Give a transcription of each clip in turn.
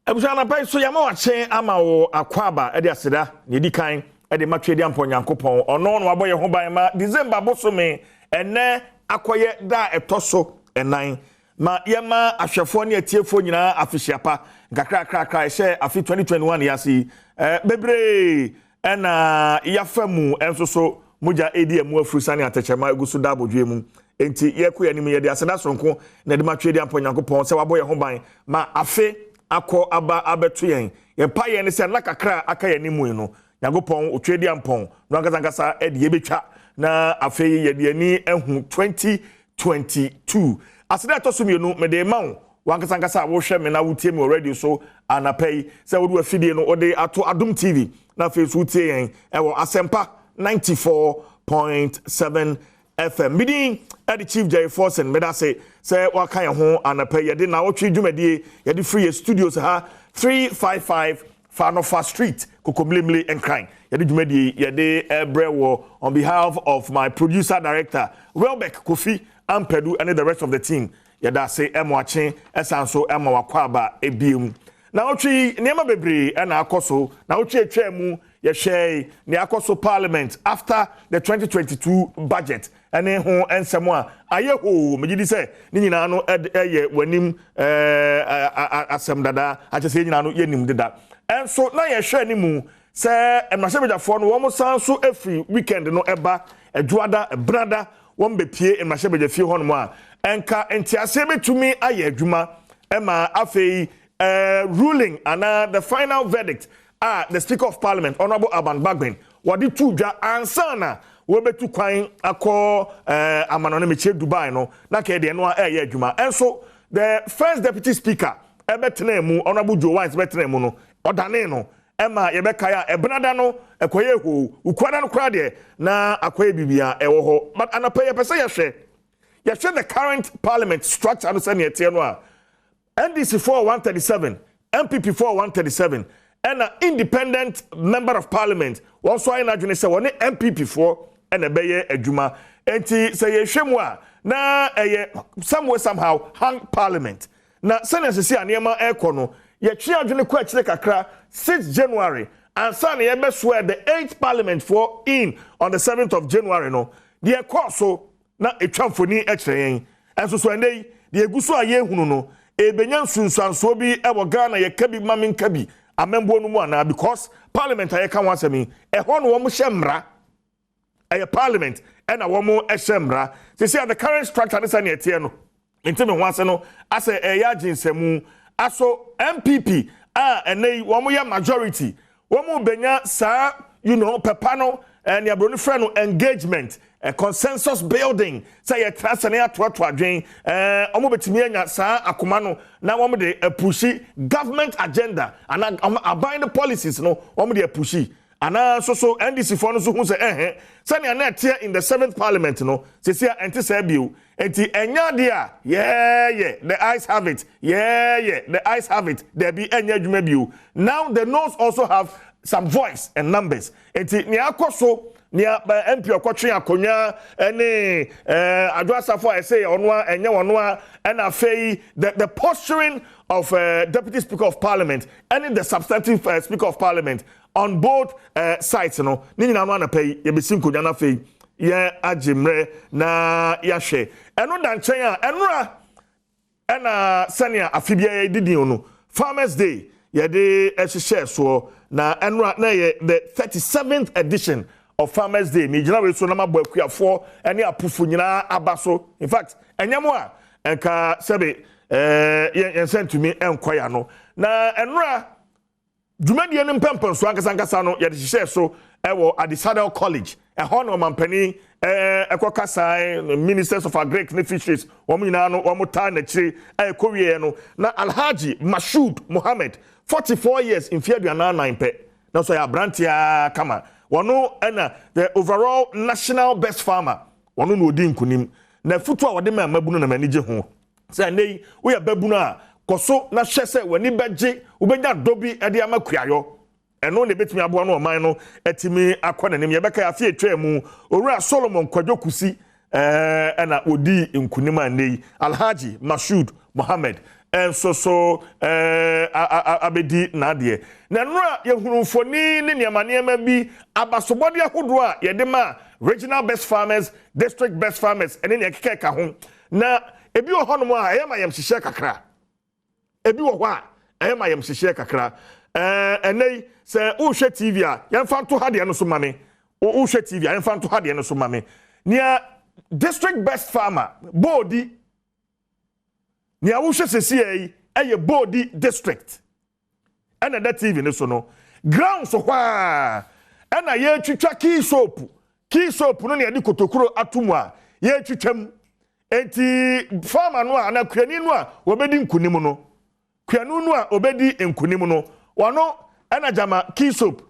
Ebusana pai so yama wache ama wo akwaba ede aseda ne di kan ede matwe di ampo Nyankopon ono no aboye ho ban ma December bosome ene akoye da etoso enan ma yema ahwefo ne atiefo nyina afihyiapa nkakra ehye afi 2021 yasi bebre ena yafamu ensoso muja edi emu afurusane atechema egusu da bodwe mu enti yekoya nim ye de aseda sonko na de matwe di ampo Nyankopon se waboye ho ban ma afi akọ aba abeto yen ye pa yen se na kakra aka ye nimu no Nyankopon otwedi ampon no ankasa e de yebetwa na afei ye de ani ehu 2022 asida to so mienu me de mawo wankasa wo hwe me na wutie me already so anapai se wo do afidie no ode ato Adom TV na afei so wutie yen e wo asempa 94.7 FM meeting at the Chief Jay Force and Medase say what kind of home and a pay ye did Nnawotwe Yi ye di free studios ha 355 Fanofa Street Kokomlimli and Crying ye di jumedi ye de brewo on behalf of my producer director Welbeck Kofi Ampedu and the rest of the team ye da say emwachen esanso emma wakwaba ebiem Nnawotwe niema bebre e na akoso Nnawotwe etwemu ye share ne akoso parliament after the 2022 budget ene ho ensemo a ayeho megidi se ni nyina no eye wanim asem dada achese nyina no yenim deda enso na ye hwe ni mu se emahebejafo no wo mo sanso every weekend no eba adwada brada wo mbepie emahebejafie ho no mu a enka entiase betumi aye adwuma ema afei ruling and the final verdict the Speaker of Parliament Honorable Aban Bagben wadi tuja ansana wobetu kwan akọ amanone meche Dubai no na ke de no eye adwuma enso the first deputy speaker ebetena mu Honorable Joe Wines betena mu no odane no ema yebeka ya ebenada no ekoye ho ukwada no kra de na akoye bibia ewo ho but anapay pese ye hwe the current parliament structure no se ne tie no a NDC 4137 MPP 4137 and an independent member of parliament also I imagine say one MPP for and a beye adwuma enti say ye hwemu a na somewhere somehow hang parliament na sense say anema ekono ye twe adwene kwa kire kakra 6 January and san ye be swear the 8th parliament for in on the 7th of January no the course so na etwamfoni ekire enso so endei the eguso aye hunu no ebenya nsunsanso bi ewo Ghana ye kabi mamin kabi amembo no mu ana because parliament aye kan wasemi ho no wo mo hyemra aye parliament and a wo mo hyemra they say the current structure this an etie no ntime ho ase no ase eya ginsemu aso MPP enei wo mo ya majority wo mo benya sa pepa no and ya broni friend no engagement a consensus building say ya transene atoto adwen omo betimi anya sa akoma no na omo de pushi government agenda and abind the policies no omo de pushi ana so NDC for no so hu say say na tie in the 7th parliament no say enti say biu enti enya dia the eyes have it the eyes have it there be enya dwuma biu now the noes also have some voice and numbers enti ni akoso nia MP okotwe akonya ene adwasafo I say onwa enye wonwa and afei the posturing of deputy speaker of parliament and the substantive speaker of parliament on both sides no ni nyina no anapay ye besim konya na afei ye agimre na ya hwe eno danchen a enura ena senia afibia ye didi no Farmers Day ye de ehye so na enura na ye the 37th edition of Farmers Day me gina we so na mabo akuafo ene apufu nyina abaso in fact enyamo a enka sebe yen sent to me enkoya no na enura dwumadi ne mpempen so ankasa no ye de hye so ewo Adisada College hono mampani ekokasa ministers of agric and fisheries wo nyina no wo ta na kire ekowie no na Alhaji Mashood Mohammed 44 years in Fiaduana 9 pe na so ya brantia kama wono ena the overall national best farmer wono no odi nkunim na futu a wode ma mabunu na manije ho say nei wo ya babunu a koso na hwese wani beje ubenya dobi ede amakuayo eno ne betimi abo no oman no etimi akona nim ye beka afie twemu owura Solomon Kwajokusi ena odi nkunim anei Alhaji Mashood Mohammed so abedi na de na nura ye hunufoni ne niamaniema bi abasobode ahodo a ye de ma regional best farmers, district best farmers ene ne keke ka ho na ebi wo hono mo a eyema yam hihye kakra ebi wo ho a eyema yam hihye kakra enei se wo hwe TV a yemfa nto ha de no so mame wo hwe TV a yemfa nto ha de no so mame nia district best farmer bodi nia wo hwe sesi yi eye bodi district ena that TV ne so no ground so kwa ena ye twitwa key soap no ne de kotokuro atomu a ye twitwam enti farmer no a na kuani no a obedi nkunim no kuanu no a obedi nkunim no wano ena jama key soap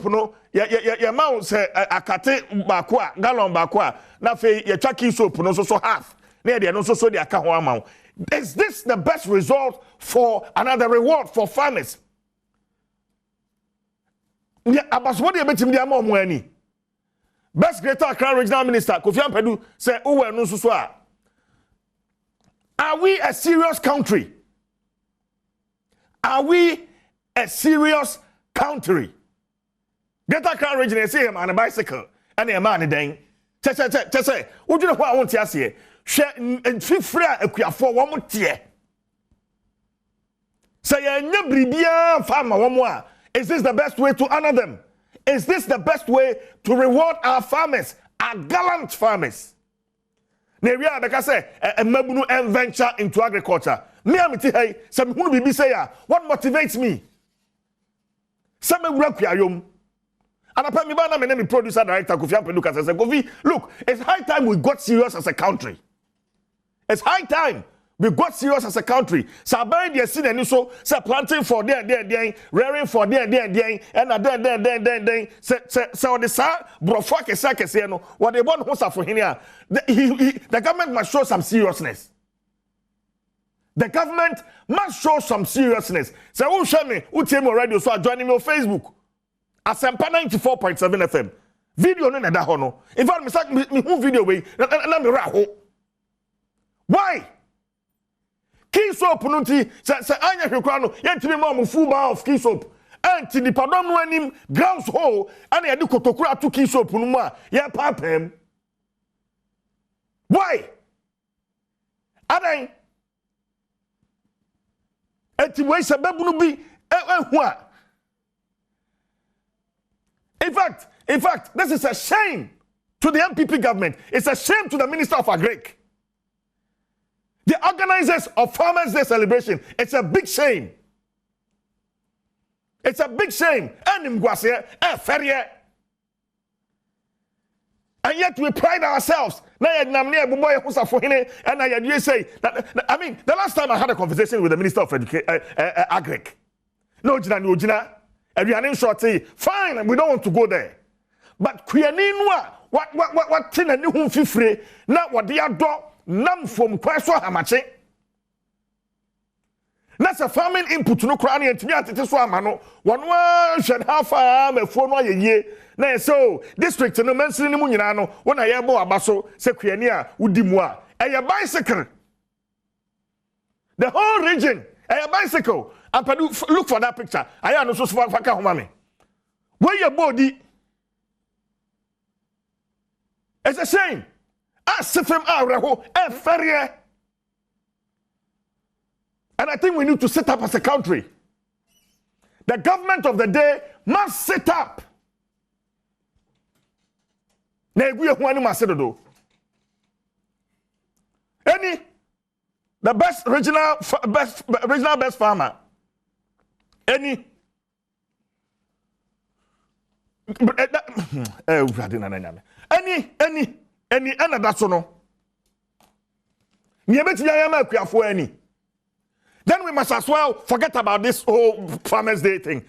no ya ma se akate baako a gallon baako a na fe ye twa key soap no so half na de no so de aka ho ama. Is this the best result for another reward for farmers? Yeah, abaswodi ebetim dia ma omo ani. Best Greater Accra Regional Minister Kofi Ampadu say owe no so a. Are we a serious country? Are we a serious country? Greater Accra Region say him on a bicycle and a man den. Say, wo dwene ho a won tie ase. Hwe enfifra akuafo wo motie. Say anya bribia farmer wo mo a. Is this the best way to honor them? Is this the best way to reward our farmers, our gallant farmers? Neria beka say mabunu venture into agriculture. Me amiti hey, say me hunu bibi say ya, what motivates me? Say me wura kuyayom. And apart me ba na me name producer director Kofi Ampadu say Kofi, look, it's high time we got serious as a country. It's high time we got serious as a country. So buy the seed and so say planting for there, rearing for there, and then say the sa brofo kese no what they want hosa for here. The government must show some seriousness. The government must show some seriousness. Say who show me, who tell me already so joining me on Facebook. Asempa 94.7 FM. Video no na da ho no. In fact me who video we na me ra ho. Why? Key soap no ti say anya hwekwa no yentimi ma mo full bar of key soap. Anti di padom no anim grounds hole and ye de kotokura atu key soap no mu a ye papem. Why? Adan enti we se babu no bi ehu a. In fact, this is a shame to the MPP government. It's a shame to the Minister of Agric. The organizers of Farmers' Day celebration. It's a big shame. It's a big shame. And yet we pride ourselves. I mean, the last time I had a conversation with the Minister of Agric. No, Jina. Fine, we don't want to go there. But what thing and you free now what they are do nam from kwaso hamache. That's a farming input no crani and me atete so amano. One should have a phone ye. Na so district no mention ni mu nyina no wona ye bo abaso se kuani a wudi mu a e bicycle. The whole region a bicycle. Ampadu, look for that picture. I am also faka homame. Where your body? It's a shame. As if him araho and ferry. And I think we need to set up as a country. The government of the day must set up. Any the best regional best farmer. Any that's no. Then we must as well forget about this whole Farmers' Day thing.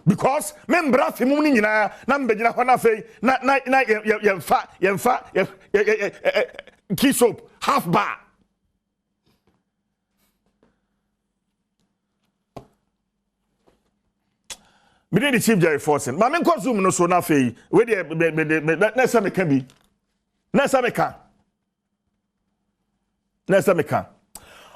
Because membra fi mu ni nyina na mbegina ho na fei na yemfa key soap half bar. Me dey the chief Jerry Forson. Ma me consume no so na fei we dey na say me can be. Na say me can. na se meka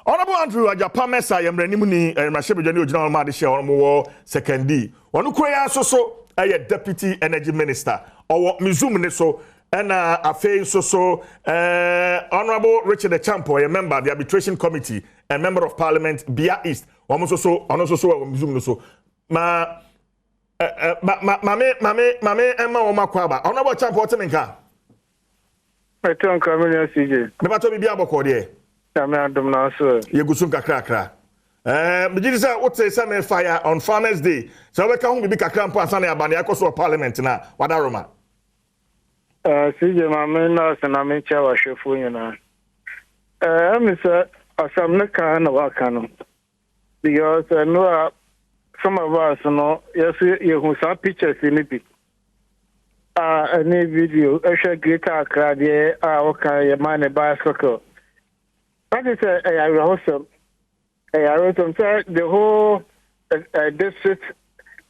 Honorable Andrew Ajapa Mesa yemrani ni mrahyebejo ogina ma de hye wo second D onu koya so deputy energy minister owo mizum ne so na afei so Honorable Richard Champo a member of the arbitration committee and member of parliament Bia East ono so mizum no so mame emma wo makwaba Honorable Champo otemenka Meton kamenya CJ me bato bibia aboko de Kame Adom na so yegusun kakra Bigidi say what say some fire on Farmers Day. So we can be kakra mpo asane abane akoso parliament na wadaroma. CJ mama na se na me cha wa hwefo nyina. Me say asam ne kan na waka no. Because no some of us no yes you hu some pictures in it. Any video e greater akra de waka ye man bicycle. That is a rehearsal. I wrote the whole district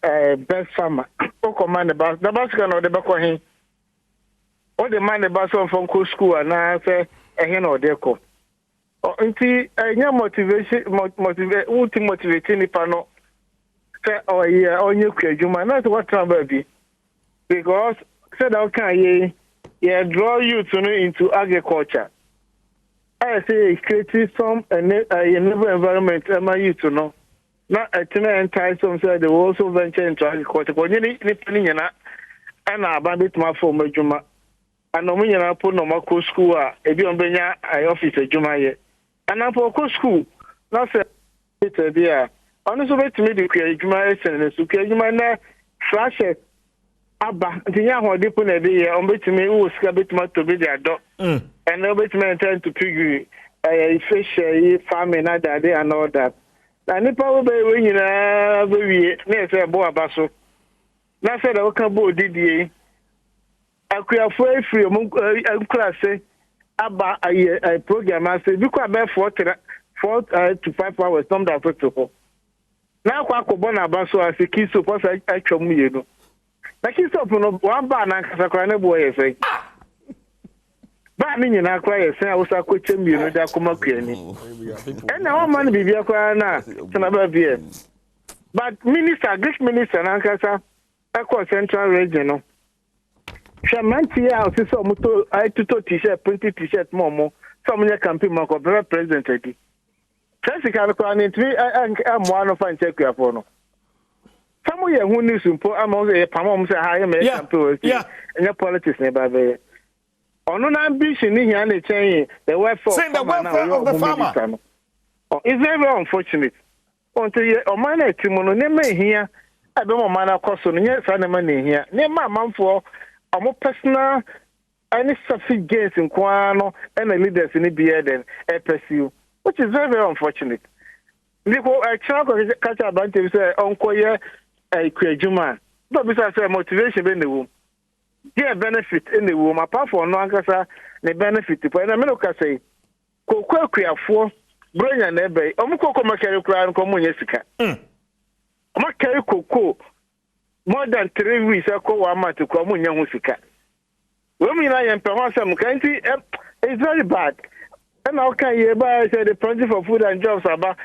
best farmer. Who command the bus? The bus can or the back of all the man the bus from school and now say a hen or deco. Until a motivating the panel. Say, oh, yeah, on you, Juma, not what trouble be. Because said, okay, yeah, draw you to know into agriculture. I say creating some environment you to know. Not a tenant entice some say they will also venture into agriculture. But you need and I bandit my form of Juma. And no mean I put no more school if you bring I office a Juma yet. And I for school. Not say it's there. Honestly, to me the Juma and the Juma flashes. Abba, the young one dip on a day on which me who scab it to be their dog. And nobody intend to piggy fish farming other day and all that. And if I will be winning very near a boa basso. Now said I can board DDA. I could have free among class say Abba a program. I said, you could have 4 to 5 hours. Some that protocol. Now, Quacobona Basso as a key suppose I show me, you know. Like you saw one bar and Casacrana boy, say. But me, I cry, say I was a coach, you know, that come up here. And now, man, be a cry now, beer. But minister, Greek minister, and Ancasa, Aqua Central Regional. Shamanti out, so muto, I to t-shirt, printed t-shirt, Momo, some of your campaign, Marco, president. Jessica, I'm one of fine check your phone. Somewhere who knew some poor among the Pamom say higher campaign, and your politics never there. On an ambition in here and change the welfare of the farmer. It's very unfortunate. Until you or mine Timono name here, I don't want man cost on your son money here. Name my mom for a more personal any sufficient gains in Quano and the leaders in the beard and pursue, which is very, very unfortunate. Because I try to catch a bunch of say, Uncle, a Juma. But besides motivation in the womb. Yeah, benefit in the womb, apart from no answer, the benefit. But I mean, say, Coco for bring an ebay, Omco carry crown common Jessica. I carry cocoa more than 3 weeks. I call 1 month to come on Yamusika. Women, I am perhaps some country. It's very bad. And how can you buy the plenty for food and jobs about?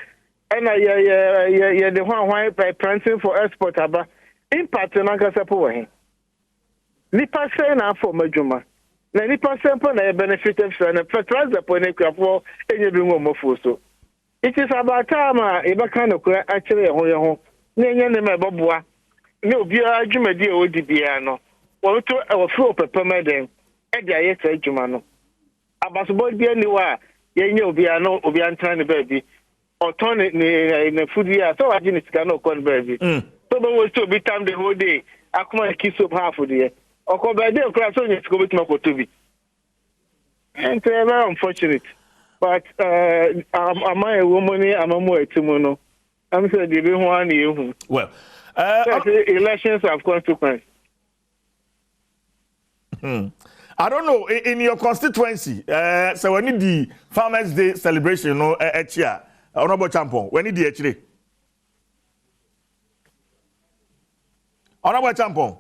And the one why by planting for export about impact on Angasapo. Nipa say na for Majuma. Na nipa sample na benefit of and fertilizer point for any room so. It is about time kind of actually ho. Nenya ne mebobua. Ne obi adwuma di o di bia no. Wo to e wo fro pepema den. E dia ye tsa adwuma no. Abasobo bia ni wa ye nya obi ano obi antan ne baabi. Oton ne food here so agini sika no kon baabi. So be wo to be time the whole day. Akuma kiss up half of the Oko by day class on it go with Makotobi. And very unfortunate. But am I a woman? I'm a more timono. I'm saying the one you. Well, elections have consequence. I don't know in your constituency. So when the Farmers Day celebration, no, here, Honorable Champion, when the actually, Honorable Champion.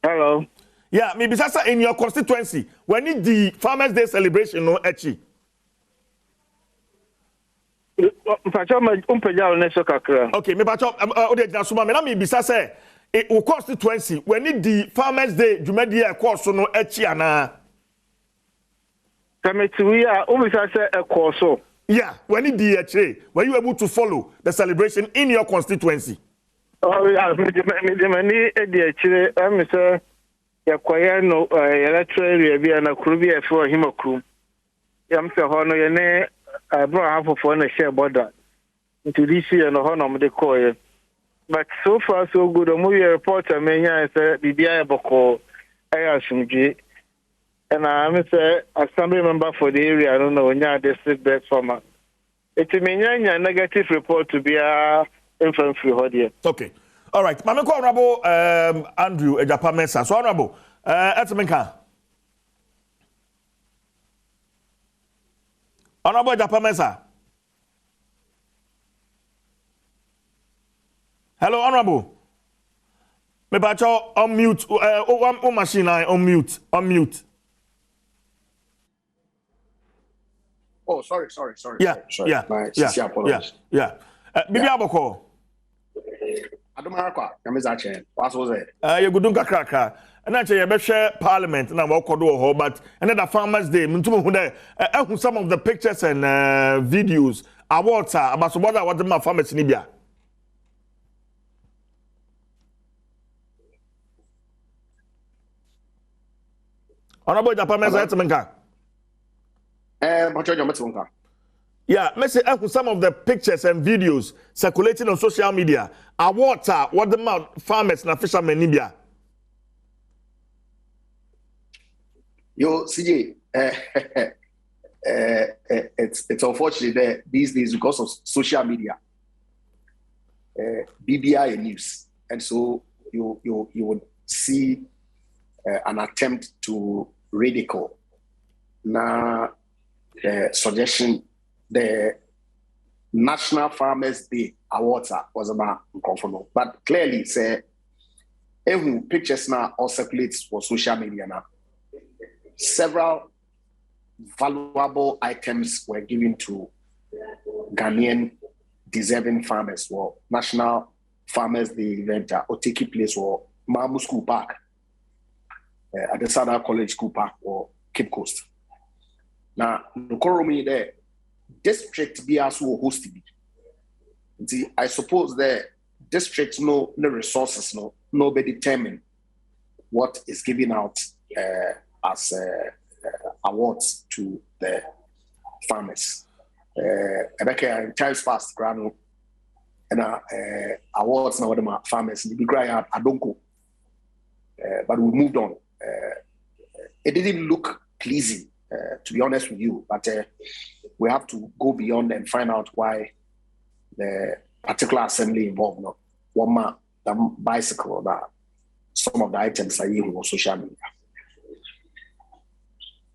Hello. Yeah, maybe that's in your constituency. When the Farmers Day celebration, no, actually. mpacho umpejalo ne so kakra. Okay, me pacho ode na so ma me na me bisa say o constituency when it the Farmers Day dwumadi e course no echi ana. Committee we are ubisa say e course. Yeah, when it the echi, were you able to follow the celebration in your constituency? Oh yeah, me e the echi am say yakwaya no electoral area bi na kuru bi e for himakuru. Yam say ho no ye ne bro half of na share border. Into this year no ho no me de call. But so far so good. The movie reporter menya say bibia eboko ayasumji. And I'm a assembly member for the area. I don't know when you district best farmer. It's a negative report to be a influence for here. Okay. All right. Mame ko honorable Andrew Ejapamesa. So honorable Etmenka. Honorable Ejapamesa. Hello, honorable. Me bacho on mute. One machine on mute. On mute. Oh, sorry. Yeah, sorry. yeah, My yeah, apologies. yeah. Bibi aboko. Adumarakwa, Yamizache. What was it? You gudun kakra. And actually, you share parliament na wakodo ho, but another Farmers Day. Mintumu hunde. Some of the pictures and videos. Awards are about what the farmers in Libya. Honorable Japamesa Etmenka. Yeah, some of the pictures and videos circulating on social media are what the farmers and fishermen in Libya. Yo, CJ, it's unfortunate that these days because of social media, BBI news, and so you would see an attempt to ridicule. Now, the suggestion, the National Farmers Day Awards was about uncomfortable, but clearly, say, every pictures now all circulates for social media now. Several valuable items were given to Ghanaian deserving farmers for National Farmers Day event or taking place for Mamu School Park, at the Southern College School Park or Cape Coast. Now, the there, district be also hosted. See, I suppose the districts no resources, nobody determine what is given out as awards to the farmers. In times past, and awards now the farmers. The big guy I don't go, but we moved on. It didn't look pleasing. To be honest with you, but we have to go beyond and find out why the particular assembly involved not one the bicycle or that some of the items are using on social media.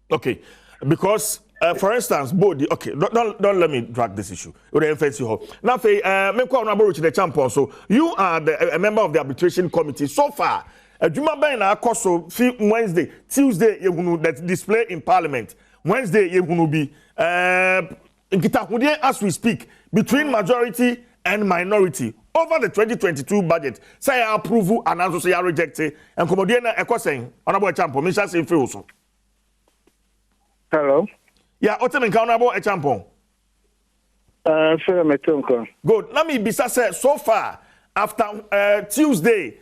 Okay, because for instance, Bodi. Okay, don't let me drag this issue. Now, the champion. So you are a member of the arbitration committee. So far. Juma na akoso Wednesday, Tuesday that display in Parliament. Wednesday be as we speak between majority and minority over the 2022 budget. Say approve and also say reject and komodiena ekosen honorable champion Misha say also. Hello. Yeah, otemen honorable champion. Good. Let me be say so far after Tuesday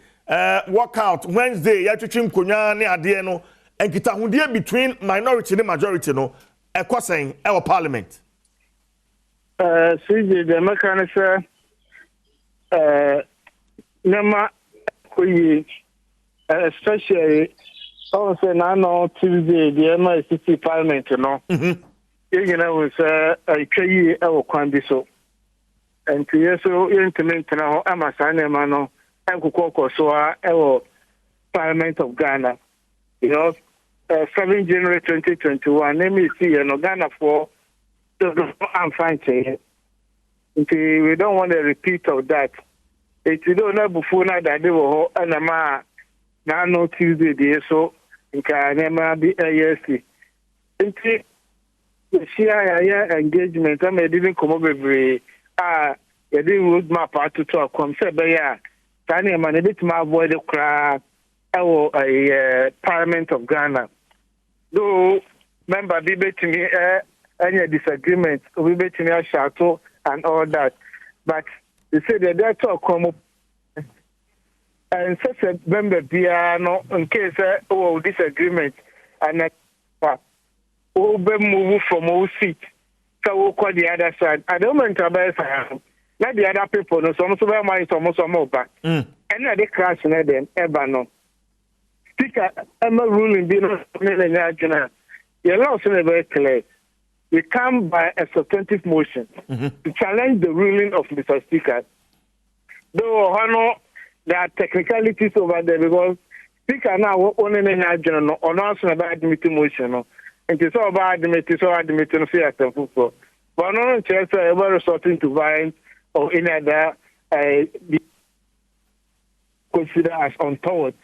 workout Wednesday yatwetwe nkonya ne ade no enkitahudie between minority and majority no ekosen our parliament CJ the mechanic nama koyi especially also now Tuesday the MICC parliament no you know was atwayi e kwan bi so and yeso implement na ho amasane ma no Parliament of Ghana, you know, 7 January 2021. Let me see, Ghana for I'm fine saying. We don't want a repeat of that. If you don't know before that they were and now no Tuesday day so in Canada be ASC. The CIA engagement I didn't come over every you did roadmap out to talk. Come say, but yeah, Tanya man, a bit more avoid the crowd. A Parliament of Ghana. Though member be between me any disagreement, we between me Shato and all that. But they say that they talk come up and such a member be no in case disagreement and move from all seat. So we'll call the other side. I don't want to buy let the other people know some of some more back. And they crash in them ever no. Speaker, I'm a ruling being your law is very clear. We come by a substantive motion to challenge the ruling of Mr. Speaker. Though there are technicalities over there because Speaker now only in general or not about admitting motion. And it's all about admitting no fear and football. But no chance ever resorting to violence or any other considered as untoward.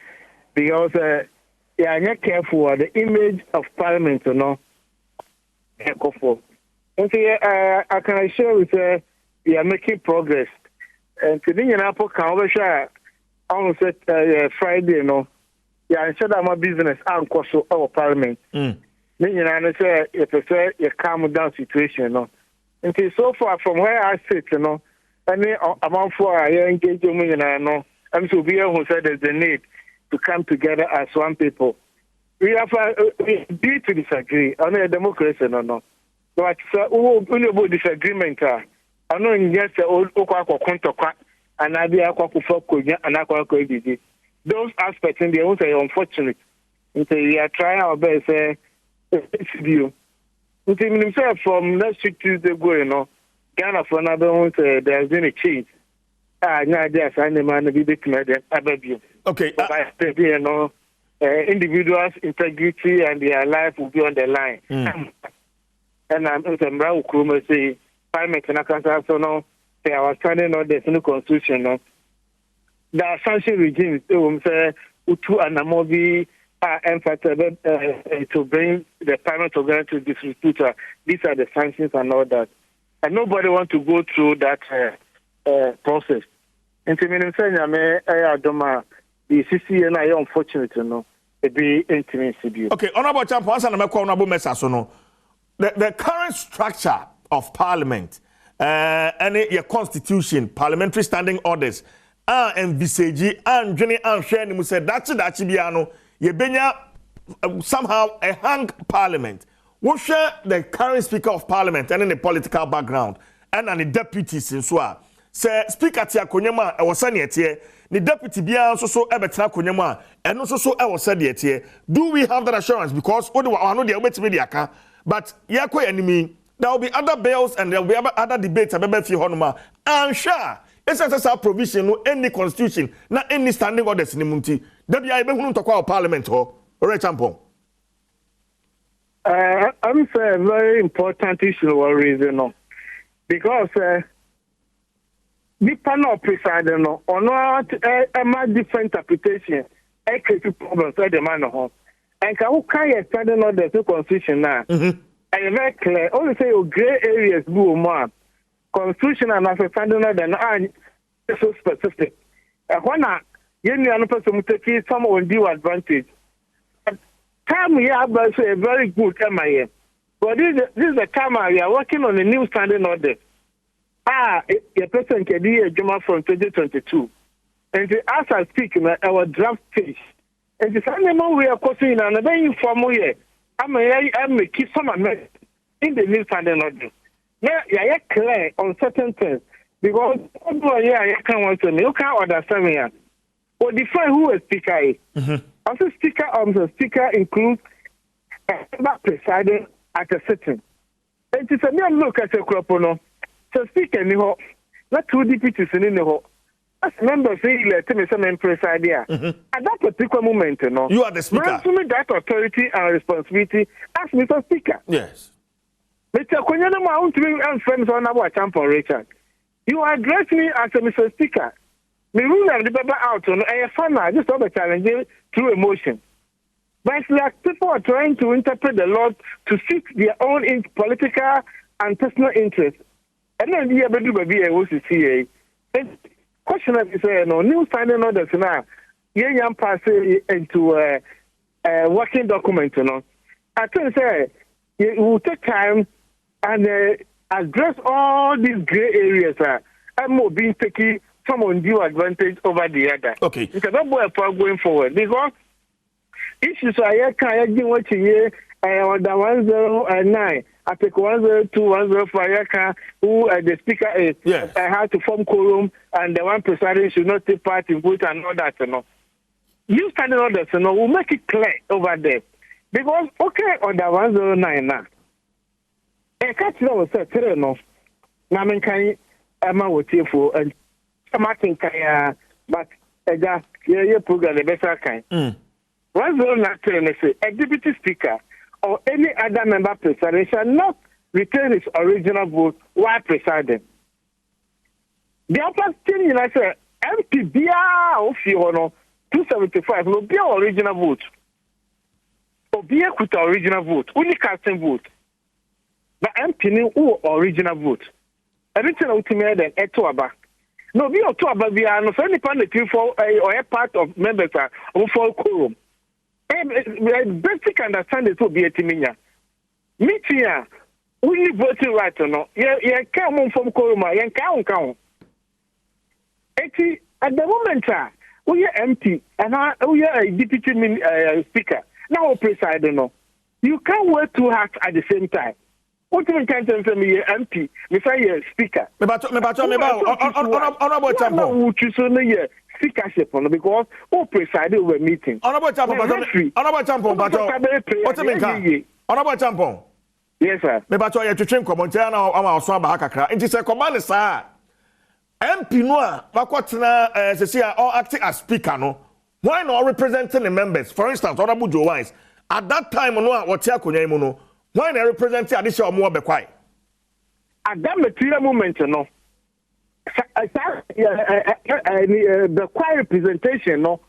Because they are not careful of the image of Parliament, you know. And so, I can assure you, we are making progress. And today, you know, can overshare almost Friday, you know. We are sure that my business and cost our Parliament. Then, you know, say you calm down situation, you know. And so far from where I sit, you know, any amount for I engage you, you know, I'm so be who said there's a need to come together as one people. We have we to disagree on a democracy no. But we disagreement. I know in just old and I be and those aspects in the own say unfortunate. We are trying our best view. From next week Tuesday going on, Ghana for another one say there's been a change. Okay. You know, individuals' integrity and their life will be on the line. And I'm say, Parliament so no, they are standing on the new constitution. No, there are sanction regimes. They will say, Utu and Namobi are emphatic to bring the Parliament of Ghana to disrepute. These are the sanctions and all that. And nobody wants to go through that process. And to me, the CCN are unfortunate, you know. It be intimacy. Okay, Honorable Champ, once I'm honorable message, the current structure of Parliament, and your constitution, parliamentary standing orders, and VCG, and Jenny and Shane, who said that's Biano, Yebenya somehow a hang Parliament. What share the current Speaker of Parliament and in the political background, and the deputies in Swa? Say Speaker Tia Konyama, I was saying it here. The deputy Bia so Ebetra Konyama, and also I was said it here. Do we have that assurance? Because I know the wait media, but Yako enemy, there will be other bills and there will be other debates about Fi Honoma. And sure, it's a provision, no any constitution, not any standing orders in the Munti. That I be to call Parliament or Champon. I'm saying a very important issue or reason, because the panel presiding or not a different interpretation, a creative problems at the man home. And how can you standing on the constitution now? And very clear, only say your gray areas blue man. Constitution and as a standing on the so specific. When you know person take some undue advantage. Time we have a very good MIA. But this is the time we are working on a new standing order. A person can be a Juma from 2022. And as I speak, our draft stage. And the same moment we are crossing and a very informal year. I'm a keep some in the new standing order. Now, you are clear on certain things. Because you can't want to you can't understand me. Or define who a speaker is. Also, speaker includes a presiding at a sitting. And it's a mere look at a crop. So speaker in the hall, not two deputies in the hall. As members say, let me some presiding. At that particular moment, you are the speaker. Assuming that authority and responsibility as Mr. Speaker. Yes. Mr. Konyana, I want to be friends on our champion, Richard. You address me as a Mr. Speaker. Me rule and the out on a fan. I just have a challenge through emotion. But it's like people are trying to interpret the law to suit their own political and personal interests. And then the other be a OCCA. Question is no new standing orders now. Young pass into a working document. I think it will take time and address all these gray areas. And more being taking some undue advantage over the other. Okay. It's not going forward because issues are kind watching here on the 109. I take 102, 105. Who the speaker is. Yes. I had to form quorum, and the one presiding should not take part in vote and all that. You standing orders, will make it clear over there. Because on the 109 now. I can't know what's that. No, now I can. I'm out here for and Martin Kaya, but a program the better kind. 109 say a deputy speaker or any other member presiding shall not retain his original vote while presiding. The upper thing I say MP Bia of you 275 will be our original vote. Or be a with original vote, only casting vote. But MP who original vote. Everything ultimate then etoaba. No, be etoaba we are no any pan for or a part of members of for quorum. Basic understanding to be a timinya. Meeting only voting right or no. You come from quorum, you count. At the moment, we are empty and we are a deputy speaker. Now, president, no. You can't wear two hats at the same time. What do you mean? Me MP, me say speaker. Me bacho honorable Champo. Who choose on the speakership because who preside over meeting. Honorable Champo, honorable Champo, bacho. What do you mean? Honorable Champo. Yes, sir. Me bacho ye twetwe nkomontia na ama so aba kakra. Nti se command sir. MP no a bakwatena se say or acting as speaker no. Why not representing the members? For instance, honorable Joe Wise. At that time no a wotia akonya mu no. Why not representing additional more bequai? At that material moment, no. The choir representation, no.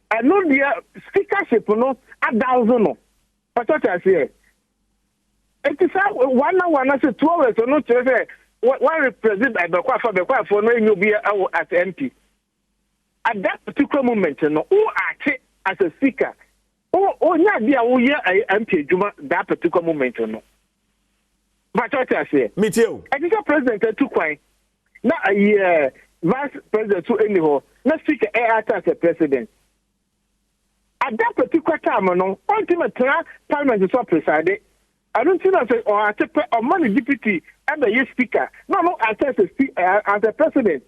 I know the speakership, no. 1,000, no. But what I say, it is 1 hour, I say 2 hours, or not. One represent the choir for no you be at MP. At that particular moment, no. Who act as a speaker? Yeah, be a MP Juma that particular moment no. But what I say, me too. I think the president took quite not a year vice president to anyhow. Not speaker act as a president. At that particular time, no, ultimately parliament is not presided. I don't think that or I take or money deputy and the year speaker. No, I as a president.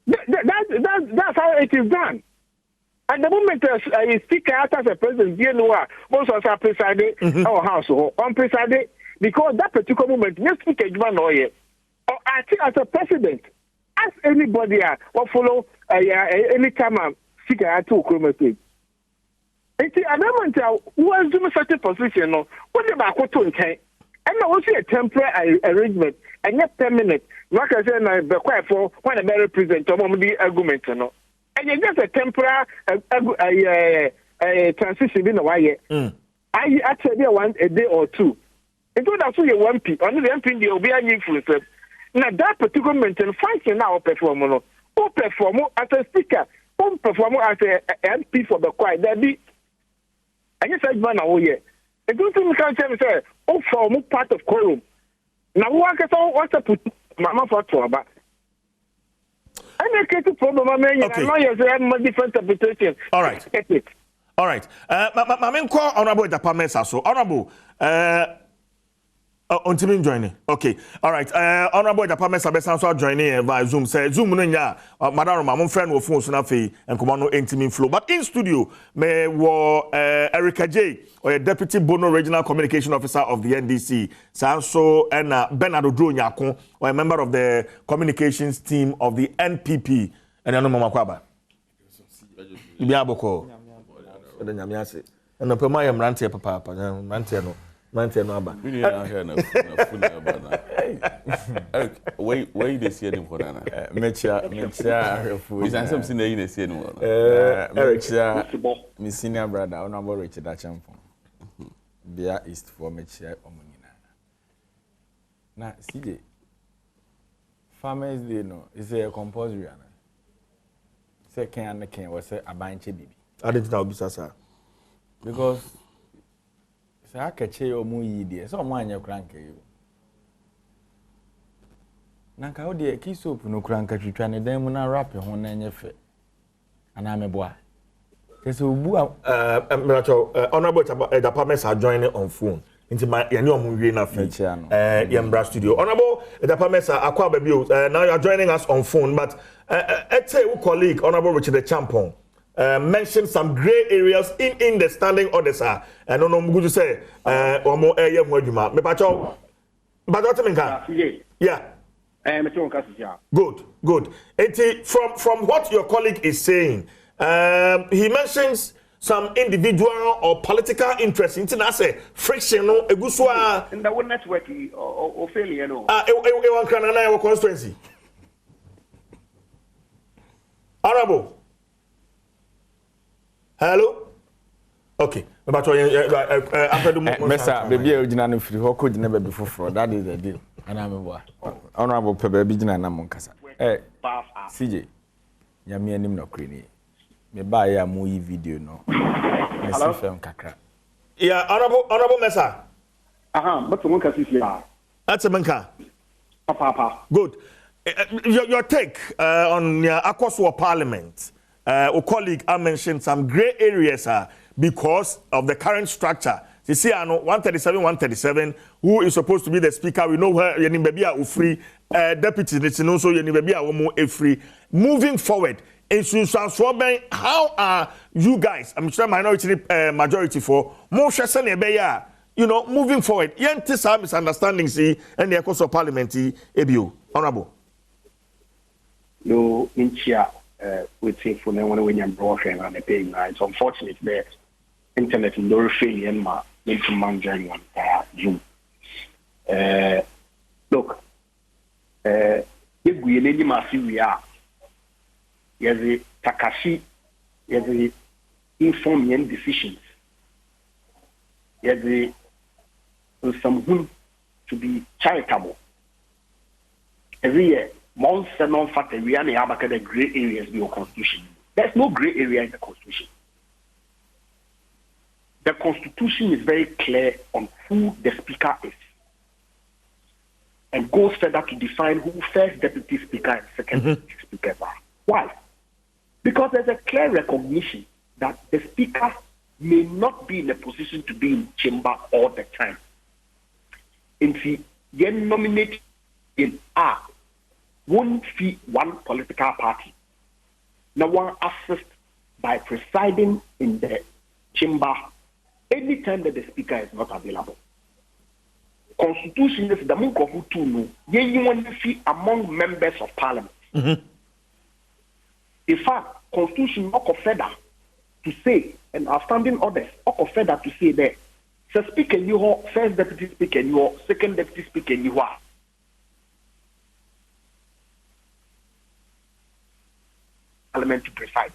That's how it is done. At the moment, a speaker as a president, you know, most of us presided our household, unpresided, because that particular moment, no speaker is one or I think as a president, ask anybody or follow any time speaker at 2 kilometers. At the moment, who was doing such a position, no, what about what to say? And also a temporary arrangement, and not permanent. Like I said, the quiet for when a better president, or the argument, no. And it's just a temporary transition in a way. I actually want a day or two. It would also be 1P. Only the MP will be an influence. Now that particular maintain function now perform. Who perform as a speaker? Who perform as a MP for the quiet? That be. I just said one hour here. The good thing can say, oh, form part of quorum. Now what I put Mama for trouble. I make it problem. Okay. Lawyers have different interpretation. All right. All right. My main call honorable department so honorable on team joining. Okay. All right. Honorable department so joining via Zoom. Say Zoom no nya madam my friend wo phone so na fe enkomo no intimate flow. But in studio me wo Erica J or deputy Bono regional communication officer of the NDC. So and Bernard Odro Nyako or a member of the communications team of the NPP. And I know Mama Kwaba. Ibi aboko. The nyamiase. And no pema yam rantie papa rantie no. Rantie no aba. We don't hear no full about that. Why they see them for that? Mecha We say something they in see no. Mecha my senior brother Honorable Richard Achampon. Bia East for Mecha Omunina. Na CJ Farmers Day, no, it's a compulsory. Say can was say a banche baby. I didn't know this, sir. Because say I catch you mu yi there. So man your crank you. Nanka o de ki soap no crank twitwa ne dan mu na wrap ho na nye fe. Ana me boa. Kese obu honorable Edapamers are joining on phone. Into my yanni na Yembra studio. Honorable Edapamers akwa baby. Now you are joining us on phone, but your colleague Honorable Richard the Champon mentioned some gray areas in the standing orders. I don't know good to say. Omo eye ho adwuma. Me pacho. But what menka? Yeah. Good. From what your colleague is saying, he mentions some individual or political interest in say friction no egusua in the network or failure no e wan kana na your constituency. Honorable. Hello. Okay. About after the Mesa baby original no free ho ko gina baby foforo. That is the deal. Ana me boa. Honorable pe baby gina na mon kasa. CJ. Ya me anim no kreni. Me ba ya mo yi video no. Hello? Kakra. Yeah, honorable Mesa. But someone can see here. That's a manka. Papa. Good. Your take on Akosua Parliament. Our colleague I mentioned some grey areas because of the current structure. You see, I know 137, who is supposed to be the speaker. We know where Yenibebia are free. Deputy, it's also Yenibebia are free. Moving forward. How are you guys, I'm sure minority majority for more moving forward? Yenti some misunderstandings and the course of parliament EBU. Honorable. No inchia waiting for them when you're broken and the paying. It's unfortunate that internet in no failure ma into managing one Zoom. Look, if we need massive we are. Yes, Takashi, yes, informed decisions. Yes, some to be charitable. Every year, months and non factor, we only have the grey areas in your constitution. There's no grey area in the constitution. The constitution is very clear on who the speaker is and goes further to define who first deputy speaker and second deputy speaker are. Why? Because there's a clear recognition that the speaker may not be in a position to be in chamber all the time. And see, then nominate in won't be one political party. No one assist by presiding in the chamber anytime that the speaker is not available. Constitution is the Munkofu Tunu, you want to see among members of parliament. In fact, Constitution not further to say, and our standing orders not further to say that the speaker you are first deputy speaker you are second deputy speaker you are. Parliament to preside.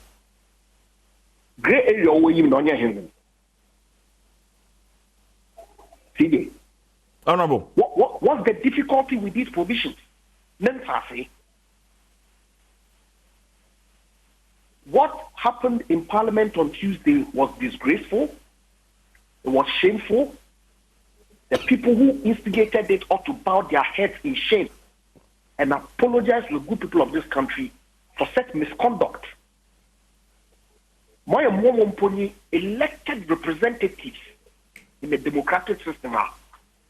Great area where you on your hands. See, Honorable. What's the difficulty with these provisions? What happened in Parliament on Tuesday was disgraceful. It was shameful. The people who instigated it ought to bow their heads in shame and apologize to the good people of this country for such misconduct. Moya Momomponi elected representatives in the democratic system are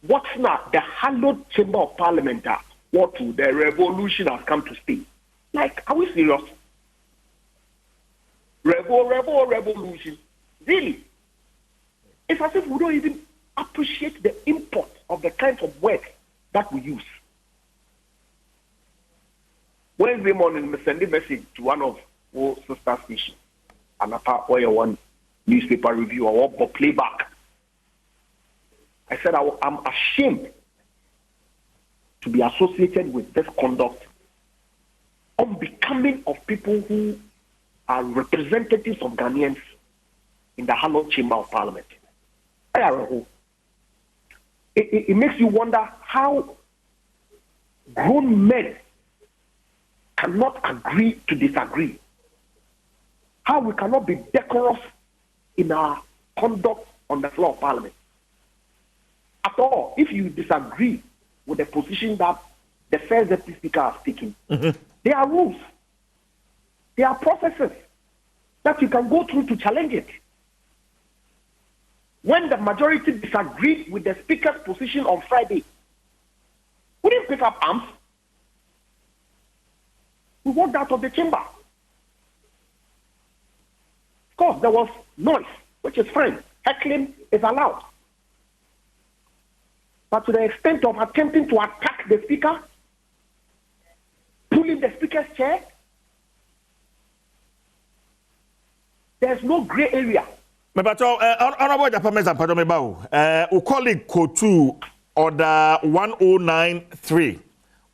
what's not the hallowed chamber of parliament are what to the revolution has come to stay. Like, are we serious? Revolution. Really? It's as if we don't even appreciate the import of the kinds of words that we use. Wednesday morning, I send a message to one of our sister stations, and apart where one newspaper review or playback. I said I'm ashamed to be associated with this conduct unbecoming of people who are representatives of Ghanaians in the hallowed chamber of parliament. It makes you wonder how grown men cannot agree to disagree, how we cannot be decorous in our conduct on the floor of Parliament. At all, if you disagree with the position that the first deputy speaker has taken, there are rules, there are processes that you can go through to challenge it. When the majority disagreed with the speaker's position on Friday, we didn't pick up arms. We walked out of the chamber. Of course, there was noise, which is fine. Heckling is allowed. But to the extent of attempting to attack the speaker, pulling the speaker's chair, there's no gray area. But honorable Japames and Padomebao, we call it Kotu order 1093.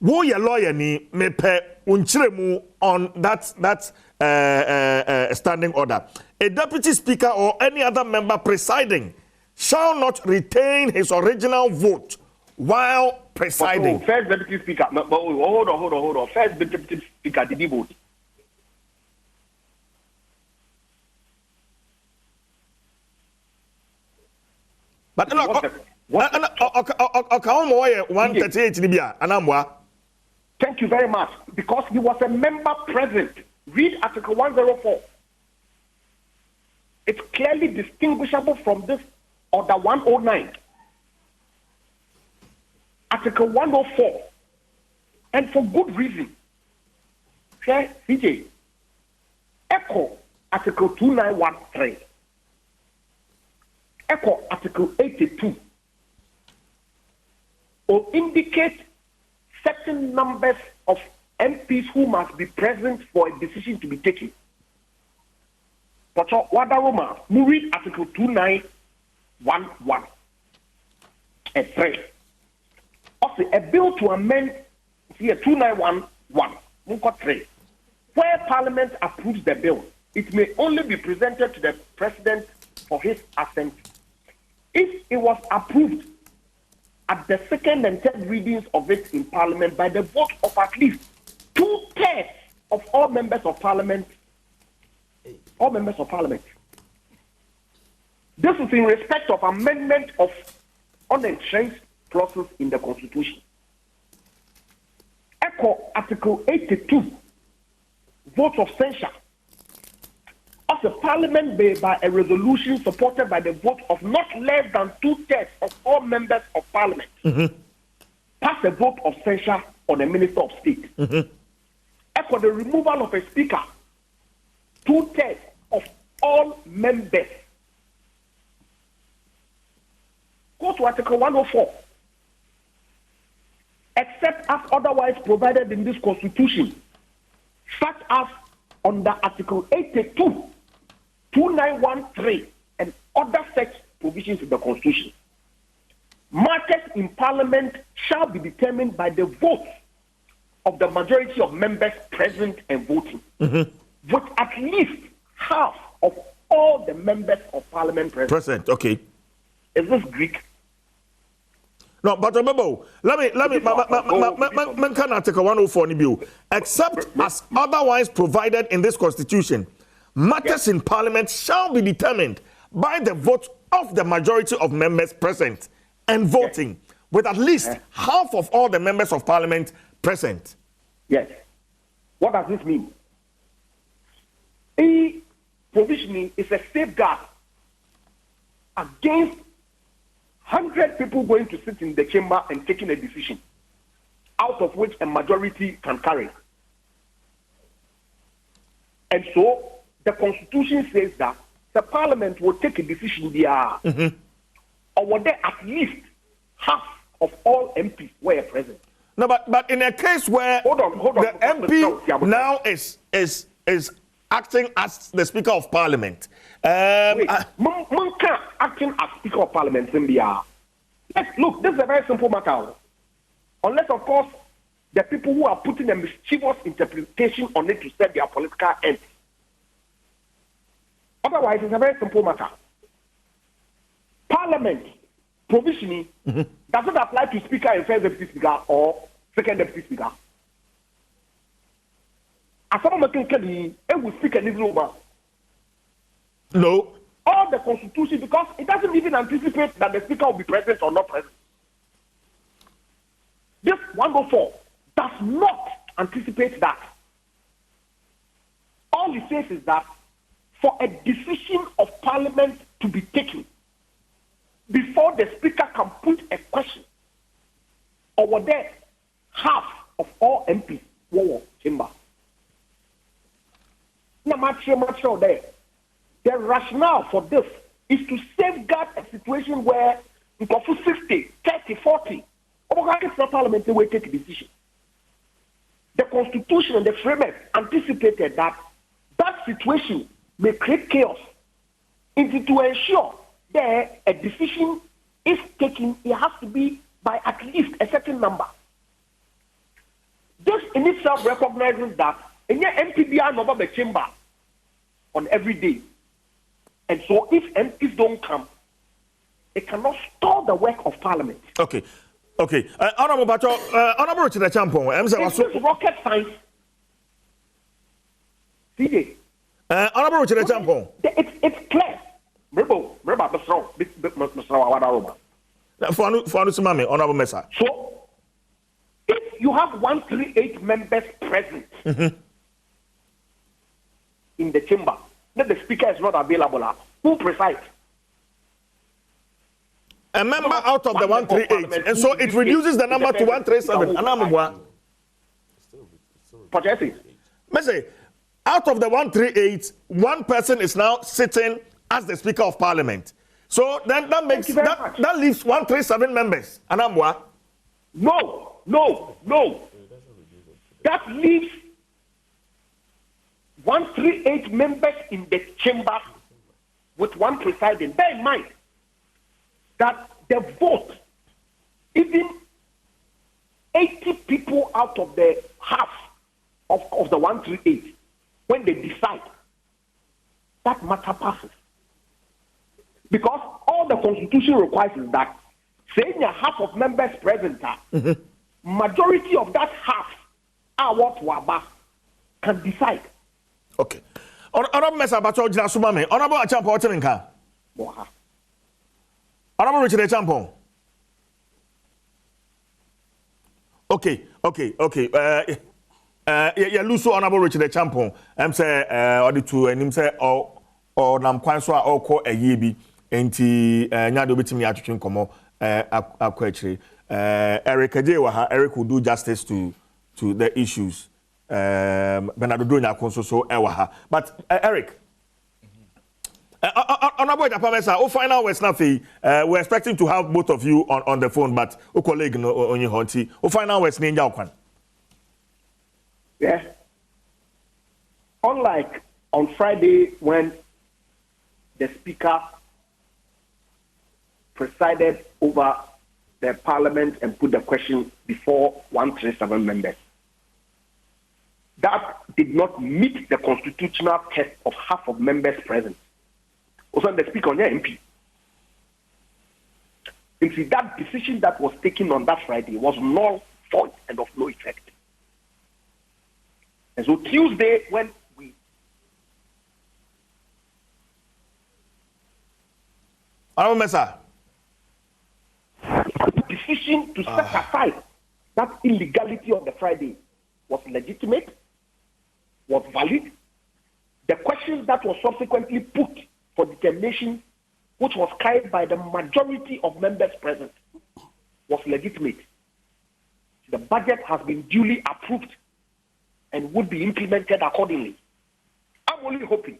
Wo ye lawyer ni mepe unchiremu on that standing order. A deputy speaker or any other member presiding shall not retain his original vote while presiding. But, first deputy speaker, hold on. First deputy speaker did he vote? But look, 138. Thank you very much. Because he was a member present. Read Article 104. It's clearly distinguishable from this Order 109. Article 104. And for good reason. Okay, CJ. Echo Article 2913. Echo Article 82. Or indicate certain numbers of MPs who must be present for a decision to be taken. But Wadaroma, we read Article 2911 and 3. Also, a bill to amend here 2911, 3. Where Parliament approves the bill, it may only be presented to the President for his assent. If it was approved at the second and third readings of it in Parliament by the vote of at least 2/3 of all members of Parliament. All members of Parliament. This is in respect of amendment of unentrenched clauses in the Constitution. Echo Article 82, vote of censure. Of the Parliament may, by a resolution supported by the vote of not less than 2/3 of all members of Parliament, pass a vote of censure on a Minister of State. Echo the removal of a speaker, 2/3 of all members. Go to Article 104. Except as otherwise provided in this Constitution, such as under Article 82, 2913, and other such provisions in the Constitution. Matters in Parliament shall be determined by the vote of the majority of members present and voting, with at least half of all the members of Parliament present. Okay. Is this Greek? No, but remember, let me Article 104 ni bill. Except as otherwise provided in this Constitution, matters in Parliament shall be determined by the vote of the majority of members present and voting, with at least half of all the members of Parliament present. Yes. What does this mean? A provisioning is a safeguard against 100 people going to sit in the chamber and taking a decision, out of which a majority can carry. And so the Constitution says that the Parliament will take a decision there, or were there at least half of all MPs were present. No, but in a case where hold on, the MP now is acting as the Speaker of Parliament. Acting as Speaker of Parliament, look, this is a very simple matter. Unless, of course, the people who are putting a mischievous interpretation on it to serve their political ends. Otherwise, it's a very simple matter. Parliament provisioning doesn't apply to Speaker and First Deputy Speaker or Second Deputy Speaker. As someone can it will speak a little over. No. All the constitution, because it doesn't even anticipate that the speaker will be present or not present. This 104 does not anticipate that. All it says is that for a decision of parliament to be taken before the speaker can put a question, or were there half of all MPs were chamber. No matter there. The rationale for this is to safeguard a situation where in 60, 30, 40, parliament will take a decision. The constitution and the framework anticipated that that situation may create chaos. And to ensure that a decision is taken, it has to be by at least a certain number. This in itself recognizes that any MPBR number the chamber on every day. And so if MPs don't come, it cannot stall the work of parliament. Okay. Honorable Bacho, Honorable Richard Champon, It's rocket science. CJ. Honorable Richard Champon. It's clear. Honorable Mesa. So, if you have 138 members present in the chamber, that the speaker is not available, who presides? A member out of the 138, and so it reduces the number to 137. Messi, out of the 138, one person is now sitting as the Speaker of Parliament. So then that makes that leaves 137 members. Anamwa. No. That leaves 138 members in the chamber with one presiding. Bear in mind that the vote, even 80 people out of the half of the 138, when they decide, that matter passes. Because all the constitution requires is that, saying a half of members present, majority of that half are what Waba can decide. Okay. Honorable Mesa Bacho Jina Sumame, Honorable Achampo Oteninka. Honorable Richard Achampo. Okay. Yeah, Luso Honorable Richard Achampo. Say auditu and him say or nam kwanswa or ko a yebi enti nyado bitimi atwetwe nkomo akwachi Eric Ajewa Eric will do justice to the issues. Bernardo Donya Konso so ewa. But Eric, Honorable Japamesa, final words nothing. We're expecting to have both of you on the phone, but o colleague no only honti. Final words ninja okwan. Yeah. Unlike on Friday when the speaker presided over the parliament and put the question before 137 members. That did not meet the constitutional test of half of members present. Also, the speaker on your MP. You see, that decision that was taken on that Friday was null, void, and of no effect. And so Tuesday, when we... Mesa. The decision to set aside that illegality of the Friday was legitimate, was valid. The questions that were subsequently put for determination, which was carried by the majority of members present, was legitimate. The budget has been duly approved and would be implemented accordingly. I'm only hoping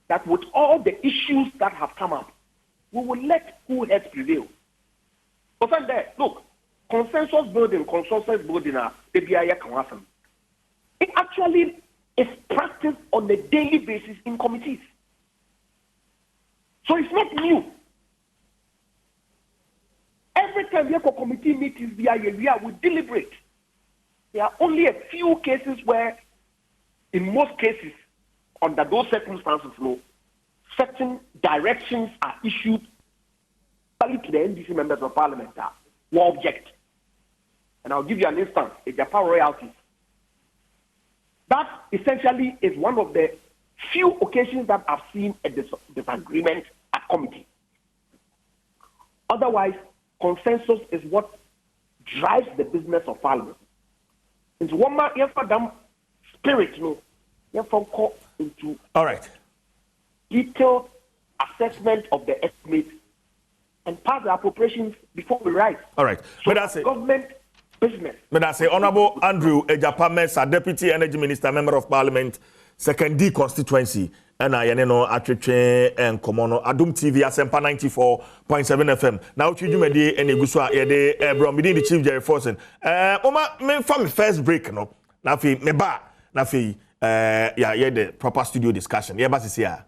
that with all the issues that have come up, we will let cool heads prevail. But then there, look, consensus building, it actually is practiced on a daily basis in committees. So it's not new. Every time we have a committee meetings, we deliberate. There are only a few cases where, in most cases, under those circumstances, certain directions are issued to the NDC members of parliament who object. And I'll give you an instance, the Japan royalties. That essentially is one of the few occasions that I've seen a disagreement at committee. Otherwise, consensus is what drives the business of Parliament. Into one man, you have them spirit, you have call into all right detailed assessment of the estimate and pass the appropriations before we write. All right, So but that's it. Government business. But I say, Honorable Andrew Ejapa Mensah, Deputy Energy Minister, Member of Parliament, Second D constituency, and I know Atreche and Komono, Adom TV, Asempa 94.7 FM. Now, Chujumedi and Iguswa, Yede, Bromidi, the Chief Jerry Forson. Oma, me from the first break, no, Nafi, Meba, Nafi, yeah, the proper studio discussion. Yeah, but it's here.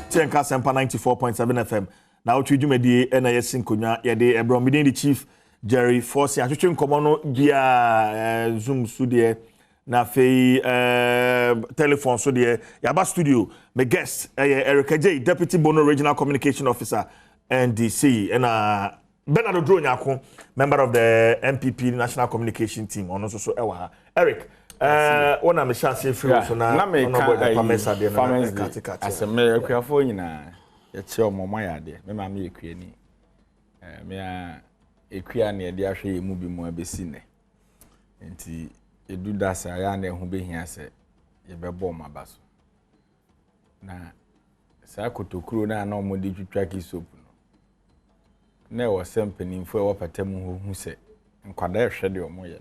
Tenka Sempa 94.7 FM. Now to Jumedi NIS Sinkonya Yede Ebron within the Chief Jerry Force Atwetwe Nkomono via Zoom studio na fei telephone so de Yaba studio. My guest Erica J, Deputy Bono Regional Communication Officer NDC and Bernardo Dronyako, member of the MPP National Communication Team on also so Ewa. Eric one am chance free so na me ka mesa de na as a mayor kwafo nyina ye che omomo ya de me ma me ekue ni me a ekua na de ahwe mu bi mu abesi ne enti edu da sa ya na ehu behia se ye bebo mabaso na sa kotokuro na na omodi twitwa ki soap no na e wo sempanimfo e wo patamu hu se nkwada ehwe de omoye.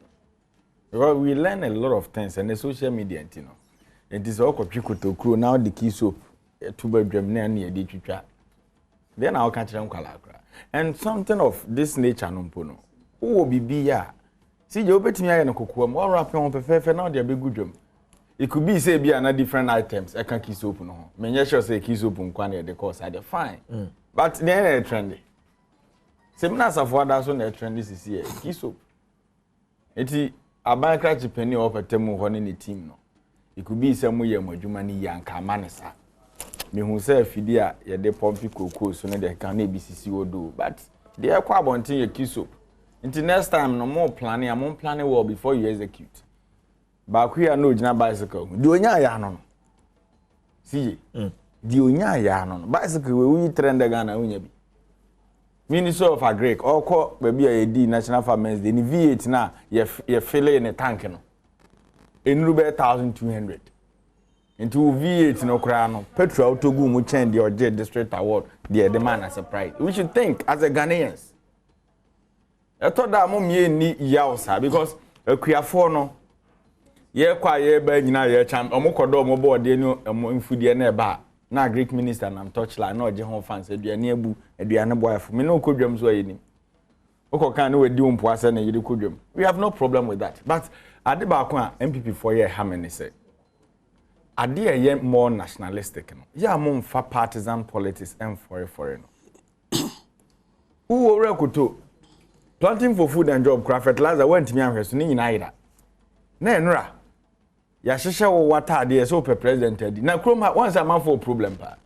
Well, we learn a lot of things and the social media, you know. It is all kotokuro now the key soap to bedroom near the chicha. Then I'll catch them kalakra. And something of this nature, no pono. Oh, be ya. See, you bet me I no cocoa more wrap on perfect now, they're big good room. It could be say be another different items. I can't key soap no. Many sure say key soap on quantity the course I fine. But then trendy. Same as of what that's on the trendy is here. Key soap. It's abankra chipeni opetemu ho ne team no it could be some ye modwuma ni yanka manesa me hu say afidi a ye de pompi kokoo so ne de kan na BCC odo but they akwa abontin ye kiso until next time no more planning am planning well before you execute ba ku ya no gina bicycle di onya ya no see di onya ya no bicycle we trend ga na unya bi Minister of Agric, or call baby a National Farmers, the V8 now, you fill in a tank. In Rube 1,200. Into V8 no crown, petrol to go mu change your J District Award, the demand as a prize. We should think as a Ghanaians. I thought that mom ye ni yausa because a Kriafono, ye kwa ye bed in a champ, or Mokodo mobo, de no infudi neba. Na Greek minister and I'm touchline no je hon fans aduane abu aduane boyfo me no kodwam so ayini okokan no wedi umpo ase na yidi kodwam we have no problem with that but ade ba ko a MPP for year ha me say ade ye more nationalistic no ya mo fa partisan politics and for no who rekoto planting for food and job craft fertilizer went me anhweso ni nyina ida na enra ya hyehyɛ wo watade so pe president adi na kroma once a man for problem pa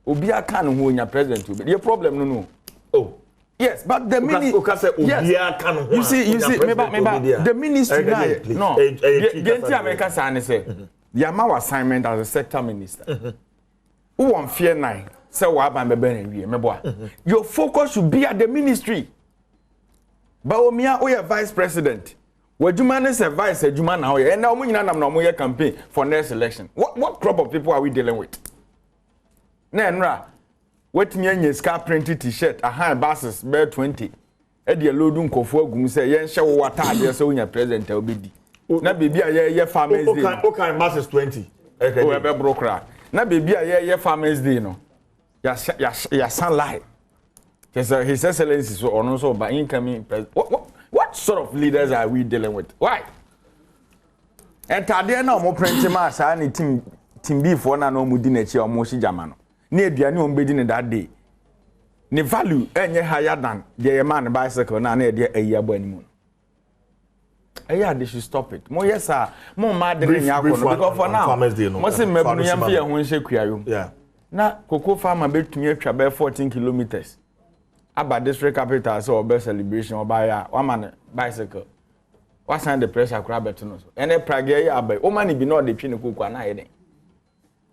obi aka no ho nya president obi the problem no oh yes but the ministry obi aka no ho you see meba the ministry no the anti America say say ya ma assignment as a sector minister who won fear nine say wa ban bebe na wie mebo your focus should be at the ministry ba omia o vice president Wajuma ne se vice Juma na hoye. And now we na no moye campaign for next election. What crop of people are we dealing with? Na enra. What me anya ska printed t-shirt, a high buses bear 20. E de loadu nkofo agum se yen hye wo atade se wonya president obedi. Na bebi a ye farmers day. Okay, buses 20. Okay. We be brokra. Na bebi a ye farmers day no. Ya san lie. His excellency so ono so ba incoming president. What sort of leaders are we dealing with? Why? And today now mo print mass and team B for na no mudi na chi omo shi jamano. Na aduane o mbedi ne that day. Ne value enye higher than the man bicycle na e dey ayi abo animu. Yeah, they should stop it. Mo yes sir, mo ma de nya akọ because for now. Mo se mebunu yam fe ho nhye kuayo. Yeah. Na cocoa farmer betumi atwa be 14 kilometers. about district capital so best celebration or buy one man bicycle. What sign the pressure crab to know? And a prague abai. Oh man, be not the pin cook one hiding.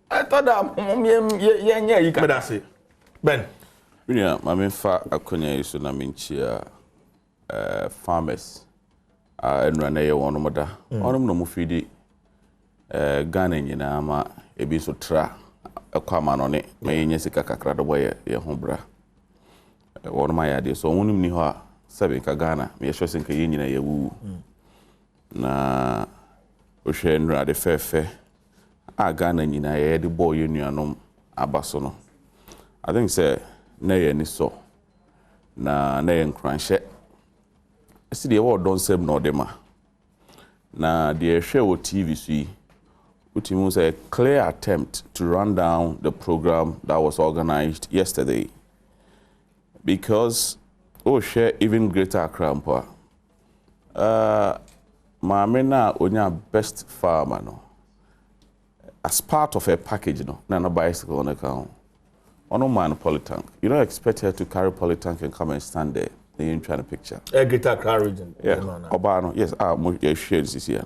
I thought that you can say. Ben. Yeah, my main fa akonya iso na minchia farmers enrane one moda. Onum no mufidi Ghana nyina ama ebi so tra akwama no ne mayenye sika kakra do boye ye ho bra. One my idea so wonim ni ho a sebe ka Ghana me sure senka ye nyina ye wu. Na ohwe nrade fefe a Ghana nyina ye de boy nuanom abaso no. I think say na ye ni so na ye nkranhye esi de wo don sem no de ma na de hwe wo TV so yi utimu say a clear attempt to run down the program that was organized yesterday because share even greater Accra mpo maame na onya best farmer no as part of a package no na bicycle on account. On man polytank. You don't expect her to carry polytank and come and stand there. They ain't trying to picture. A guitar car region. Yeah. Obano, yes, shades is here.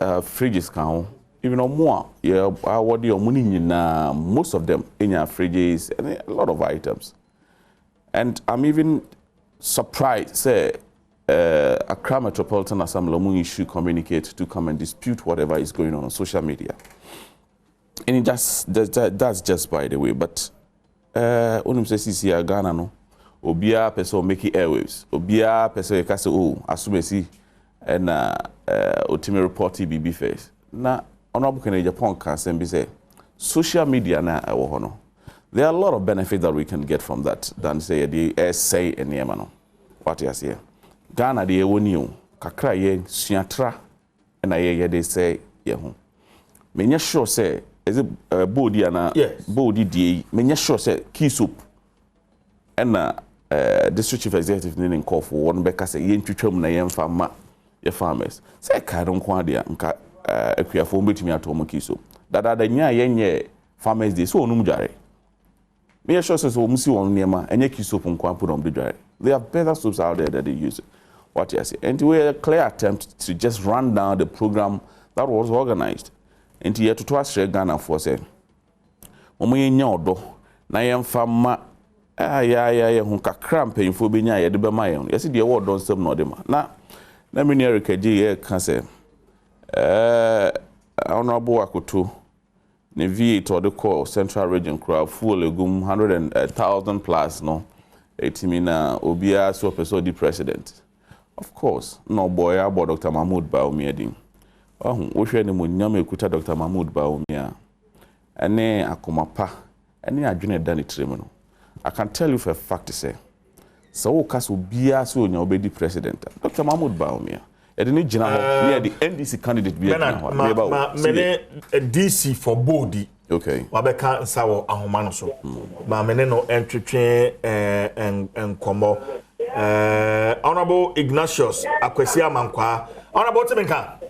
Fridges count. Even more. Yeah, what do you mean? Most of them in your fridges and a lot of items. And I'm even surprised, say, Accra Metropolitan Assembly should communicate to come and dispute whatever is going on social media. And that's just by the way, but unum say CC Ghana no obia person make airwaves obia person ka say oh asumesi na otime report BB face na honorable Kennedy Japan can say social media na ewo ho no there are a lot of benefits that we can get from that than say the essay and yema no what you say Ghana de ewoni o kakra ye suatra na ye de say ye ho menya sure say is it body and body DA? Menya sure say key soup and district chief executive needing call for one because say yen twetwam na yen farmer ye farmers say ka don kwa dia nka akuafo betimi ato key soup dada da nya yen farmers dey so onum dware me sure say so musi won niema enye key soup nkwa put on the dware there are better soups out there that they use what you say and we a clear attempt to just run down the program that was organized. Enti ye to asre Ghana for say omo yenya odo na ye mfa ma ya hu kakra mpanyimfo be nya ye de be ma ye ye se de wo don sem no de ma na me ni Erica G ye ka say honorable Akoto ne V8 or the call central region crowd full egum 100,000 plus no etimi na obia so person the president of course no boy about Dr. Mahmoud Baumia we share mu nyame ekuta Dr. Mahmoud Baumia ene akomapa ene adwene da ne tirem no I can tell you for a fact say so wo kaso bia so nya obedi president Dr. Mahmoud Baumia e de ne gina ho near the NDC candidate bia na ho mene DC for body okay wa be ka nsa wo ahoma no so ma mene no entwetwe enkomo honorable Ignatius Akwesi Amankwa honorable Timenka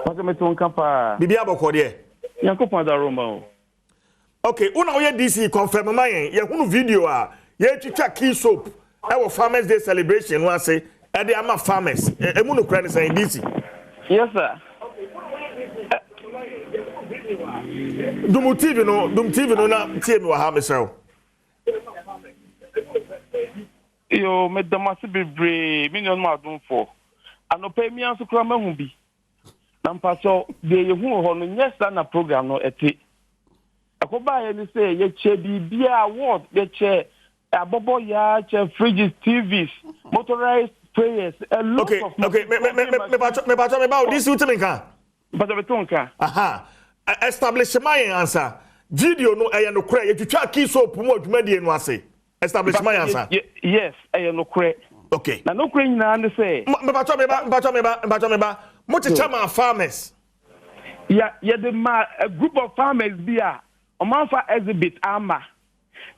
What am I doing, Kappa? Bibi abokode. Yankopon da Roma. Okay, una oye DC confirm mayen. Ye hunu video a ye twitwa key soap. E wo Farmers Day celebration one say e dey ama farmers. E mu no kra ne say DC. Yes sir. Dum TV no na tie me wa ha mesel. Yo, me damasi bebre, me no ma dum for. Anope mi anso kra ma hu bi. Nampa so de ye hu ho no nyesa na program no eti. Akoba ye ni say ye che bibia award ye che abobo ya che fridges, TVs, motorized sprayers, a lot of me ba this ultimate kan. But the tonka. Aha. Establish my answer. Video no e no kra ye twitwa key soap mu adwumadie no ase. Establish my answer. Yes, e no kra. Okay. Na no kra nyina and say. Me ba Much chairman farmers. Yeah, a group of farmers be a manfa exhibit ama.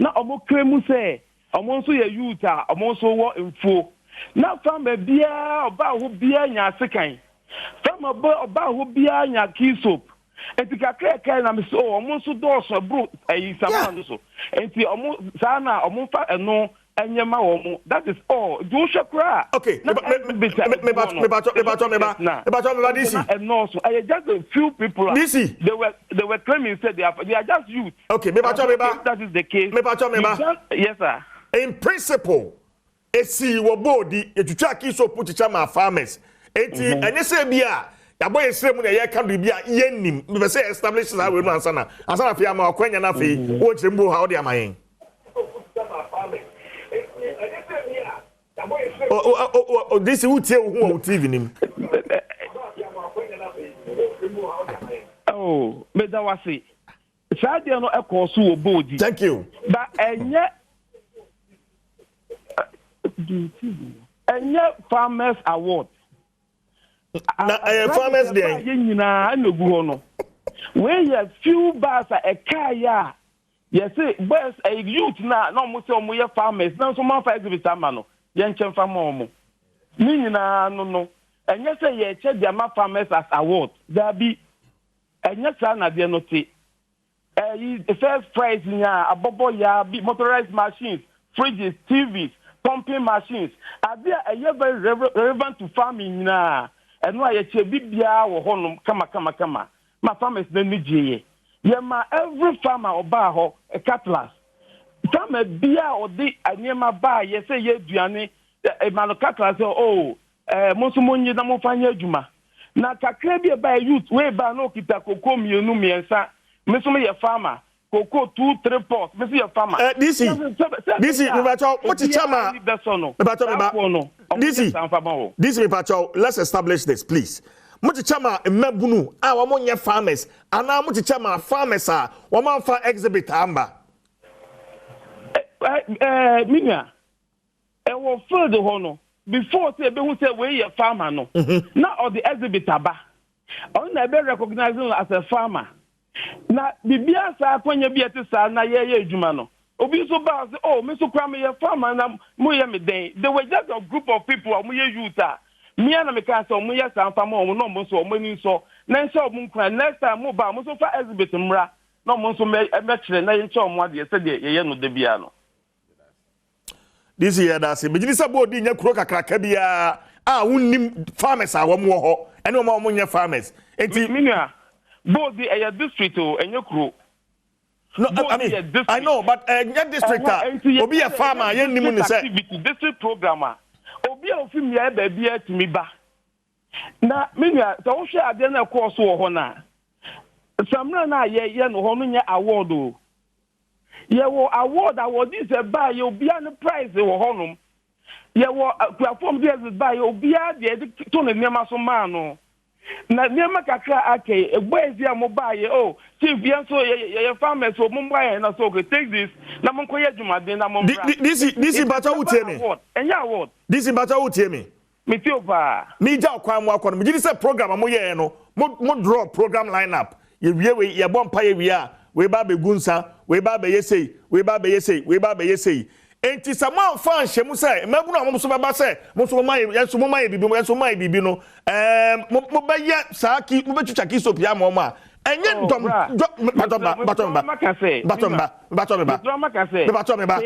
Na omo kremu say, omo so ye youth a omo so wo info. Na farmer bia oba ho bia nya sekan. Farmer oba ho bia nya key soap. Enti kakra na me so omo so do so bro ayi samando so. Enti omo sana omo fa eno Enyema womu. That is all. Do shakra. Okay. Me just a few people. They were claiming said they are just youth. Okay. That is the case. Yes, sir. In principle, esi wo body etutwa kiso puticha ma farmers. Enti enye se bia ya boy esrem na ye ka do bia yenim. Me say establish that we no answer na. Answer na fi ama akwanya na fi wo chirembo ha wo de amayen. Oh, this is who TV nim. Oh, me that was it. Sadia no ekosu obodi. Thank you. But enye farmers award. Na farmers day. Nyina no gu ho no. We ya few bars a kaya. Yes, boys a youth na no mo say mo ye farmers. Na so man fa exhibit ama no. Yen chen fa mo. Ni nyina no. Enye say ye che dia ma farmers as award. There be enye sa na de no te. The first prize nya abobo ya be motorized machines, fridges, TVs, pumping machines. Are there very relevant to farming na? And why ye che bibia wo honum kama. Ma farmers na ni je. Ye ma every farmer oba ho a cutlass. Farmer bia odi anyema ba ye say ye duane e ma cutlass mo so monyi na mo fanya adwuma. Na kakra bia ba youth we ba no kita kokko mienu miensa. Me so me farmer. Cocoa 2-3 pots. Me see a farmer. This is what is chama? This is let's establish this, please. Much chama mebunu wa monye farmers ana much chama farmers a wo man fa exhibit amba. Minya e wo field ho no before say be hu say we ye farmer no na or the exhibit aba on na be recognized as a farmer. Na bibia sa akwanya bi ete sa na ye adwuma no obi so ba say me so kra me ye farmer na mo ye me den. They were just a group of people mo ye youth a me na me ka say mo ye san farmer mo no mo so mo ni so na nso mo nkra next time mo ba mo so fa exhibit mra no mo so me kire na ye ncho mo ade say de ye no de bia no. This year that say me say bo di nya kuro kakraka bia wonnim farmers a wo mo ho ene mo nya farmers enti minua both the district and your crew. No, I mean, I know, but your district, obi a farmer, yen ni mun say district programmer. Obi a film ya baby to me ba. Na minua, so wo share ade na course wo ho na. Samra na ye no ho no nya award o. Ye wo award this ba ye obi an prize wo ho no. Ye wo platform this ba ye obi a de to ne nema so man no. Na niema kakra ake egboezi amobaye chief bianso ye farmers so mumbaye na so take this na monko ye dwumade na mombra this bata utie me enya award this bata utie me me ti over me ja okwan mo akọ no me say program mo ye no mo draw program lineup ye wie we ye bompa ye wie a we ba begunsa we ba be yesei we ba be yesei enti sama fa nhemu say mabunu amom so baba say mo so maye yeso mo maye bibi no mo ba ye saaki mo betwitwa ki sopia mo ma enye dom batomba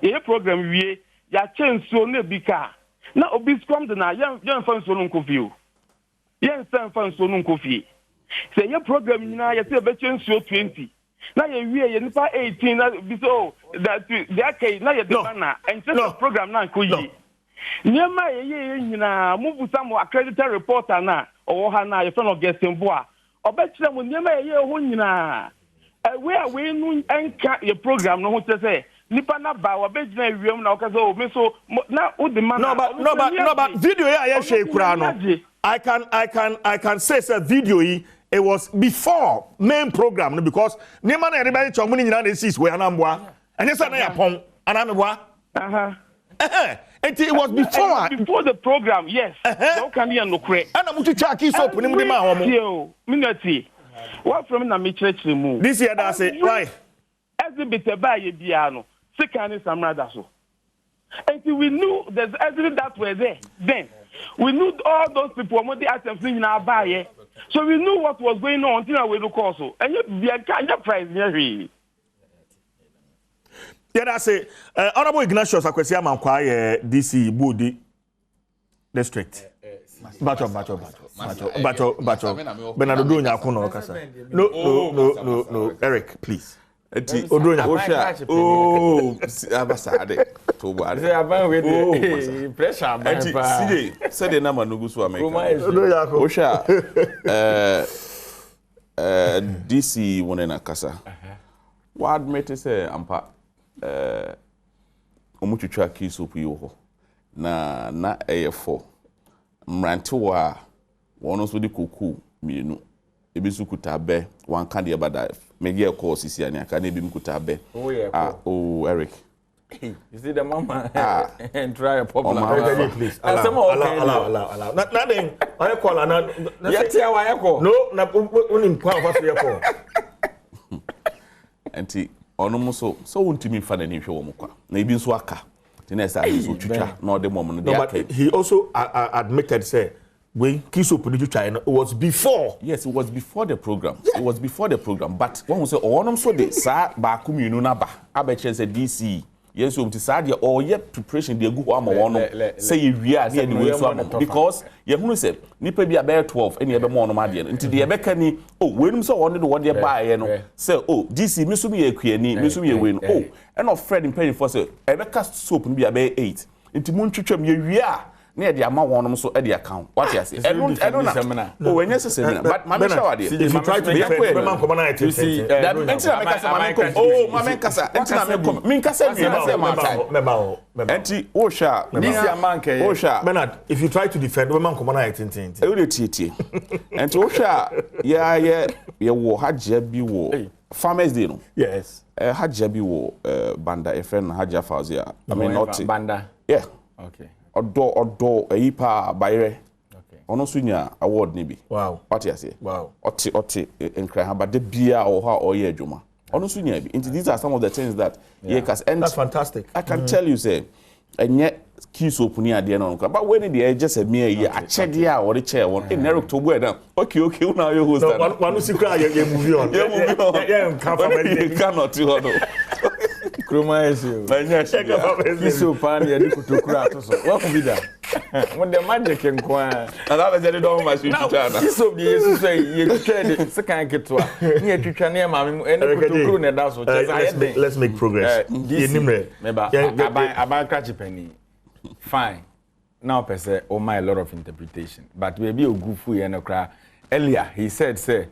ye program wie ya chenso na bika na obi scrum de na ye fa nso no nkofie ye nsan fa nso no nkofie say ye program nyina ye se be chenso 20 na ye wie ye nipa 18 na bi so that the okay na ye demana and the program na ko yi nyema ye nyina mu busa mo accredited reporter na owo ha na ye fa no gesembo a obekire mo nyema ye ho nyina we nu enka ye program no ho te say nipa na ba obegina wiem na okaza o me so na o demana no but video ya share kura no I can say video yi. It was before main program because Neman and everybody told me in the seas where Anambwa and yes, I pong and Anambwa. And it was before the program, yes. How can you look great? And I'm to check his open in the minute. What from the church remove? This year, that's it, right? Exhibit by a piano, second is some rather so. And we knew there's exhibit that were there. Then we knew all those people were the items in our buy. So we knew what was going on until we look also. And you price here. I say, Honorable Ignatius Akwesi Amankwa, DC Budi District. Bacho. Benado Dunya Kuno Kasa. No, Eric, please. Osha. Oh, Abasade. Pressure. Said the number no go America. Osha. DC one na kasa. Wa admit say ampa omuchuchwa kisopu yo na AF4 mrantewo a wono so de koku mienu ebisu kutabe wan kan de bada mege call sisi ani aka na ebi mkutabe Eric. You see the mama and try a popular please. Allow. Nothing. I call ana. Yetia wa yako. No, na unim kwa fa so yako. Enti ono so wontimi fa na ni hwe wo mkwa. Na ebi nso aka. Tina say so twitwa na de mom no de aka. But he also admitted say when Kiso Punichu China, it was before. Yes, it was before the program. Yeah. It was before the program. But when we say, oh, so de sa ba kuminu na ba. Abeche say DC. Yes, so to say or yet preparation dey go am one. Say you are dey the way so because you who say nipa bi about 12 and you be more no ma dey. Until the be kan ni oh, when so one the what dey buy no. Say oh, DC me so me akuani, me so me we no. Oh, and of Fred in pay for say e be cast soap no bi about 8. Until mun twetwam ye wia. Near the amount one so at the account. What you say? I don't know. Oh, when you say seminar, but my show idea. If you try to be fair, you see that oh, my man kasa. Min kasa me Enti Osha. Osha. Bernard, if you try to defend, we man come on 18. E wo tie. Enti Osha, yeah wo haje bi wo Farmers Day no. Yes. Haje bi wo banda e friend Haja Fauzia. I mean not banda. Yeah. Okay. Odo eyipa bayre ono sunya award ni bi wow what you say wow oti enkra ha bade bia o ha o ye adwuma ono sunya bi into these are some of the things that and that's fantastic. I can tell you say enye Kiso ni ade na but when the just a mere year a chede a or chair one in Eric to go down okay now you host one secret you movie on yeah cannot do Kroma esi. Kiso pan ya di kutokura to so. What could be that? When the magic nkwa. Na that be don ma shi twitwa na. Kiso bi yesu say ye twitwa de sekan ketwa. Ni twitwa na ma me eni kutokuru na da so. Let's make progress. Yenimre. Meba aban crash penny. Fine. Now per se oh my a lot of interpretation. But we be ogufu ye no kra. Earlier he said say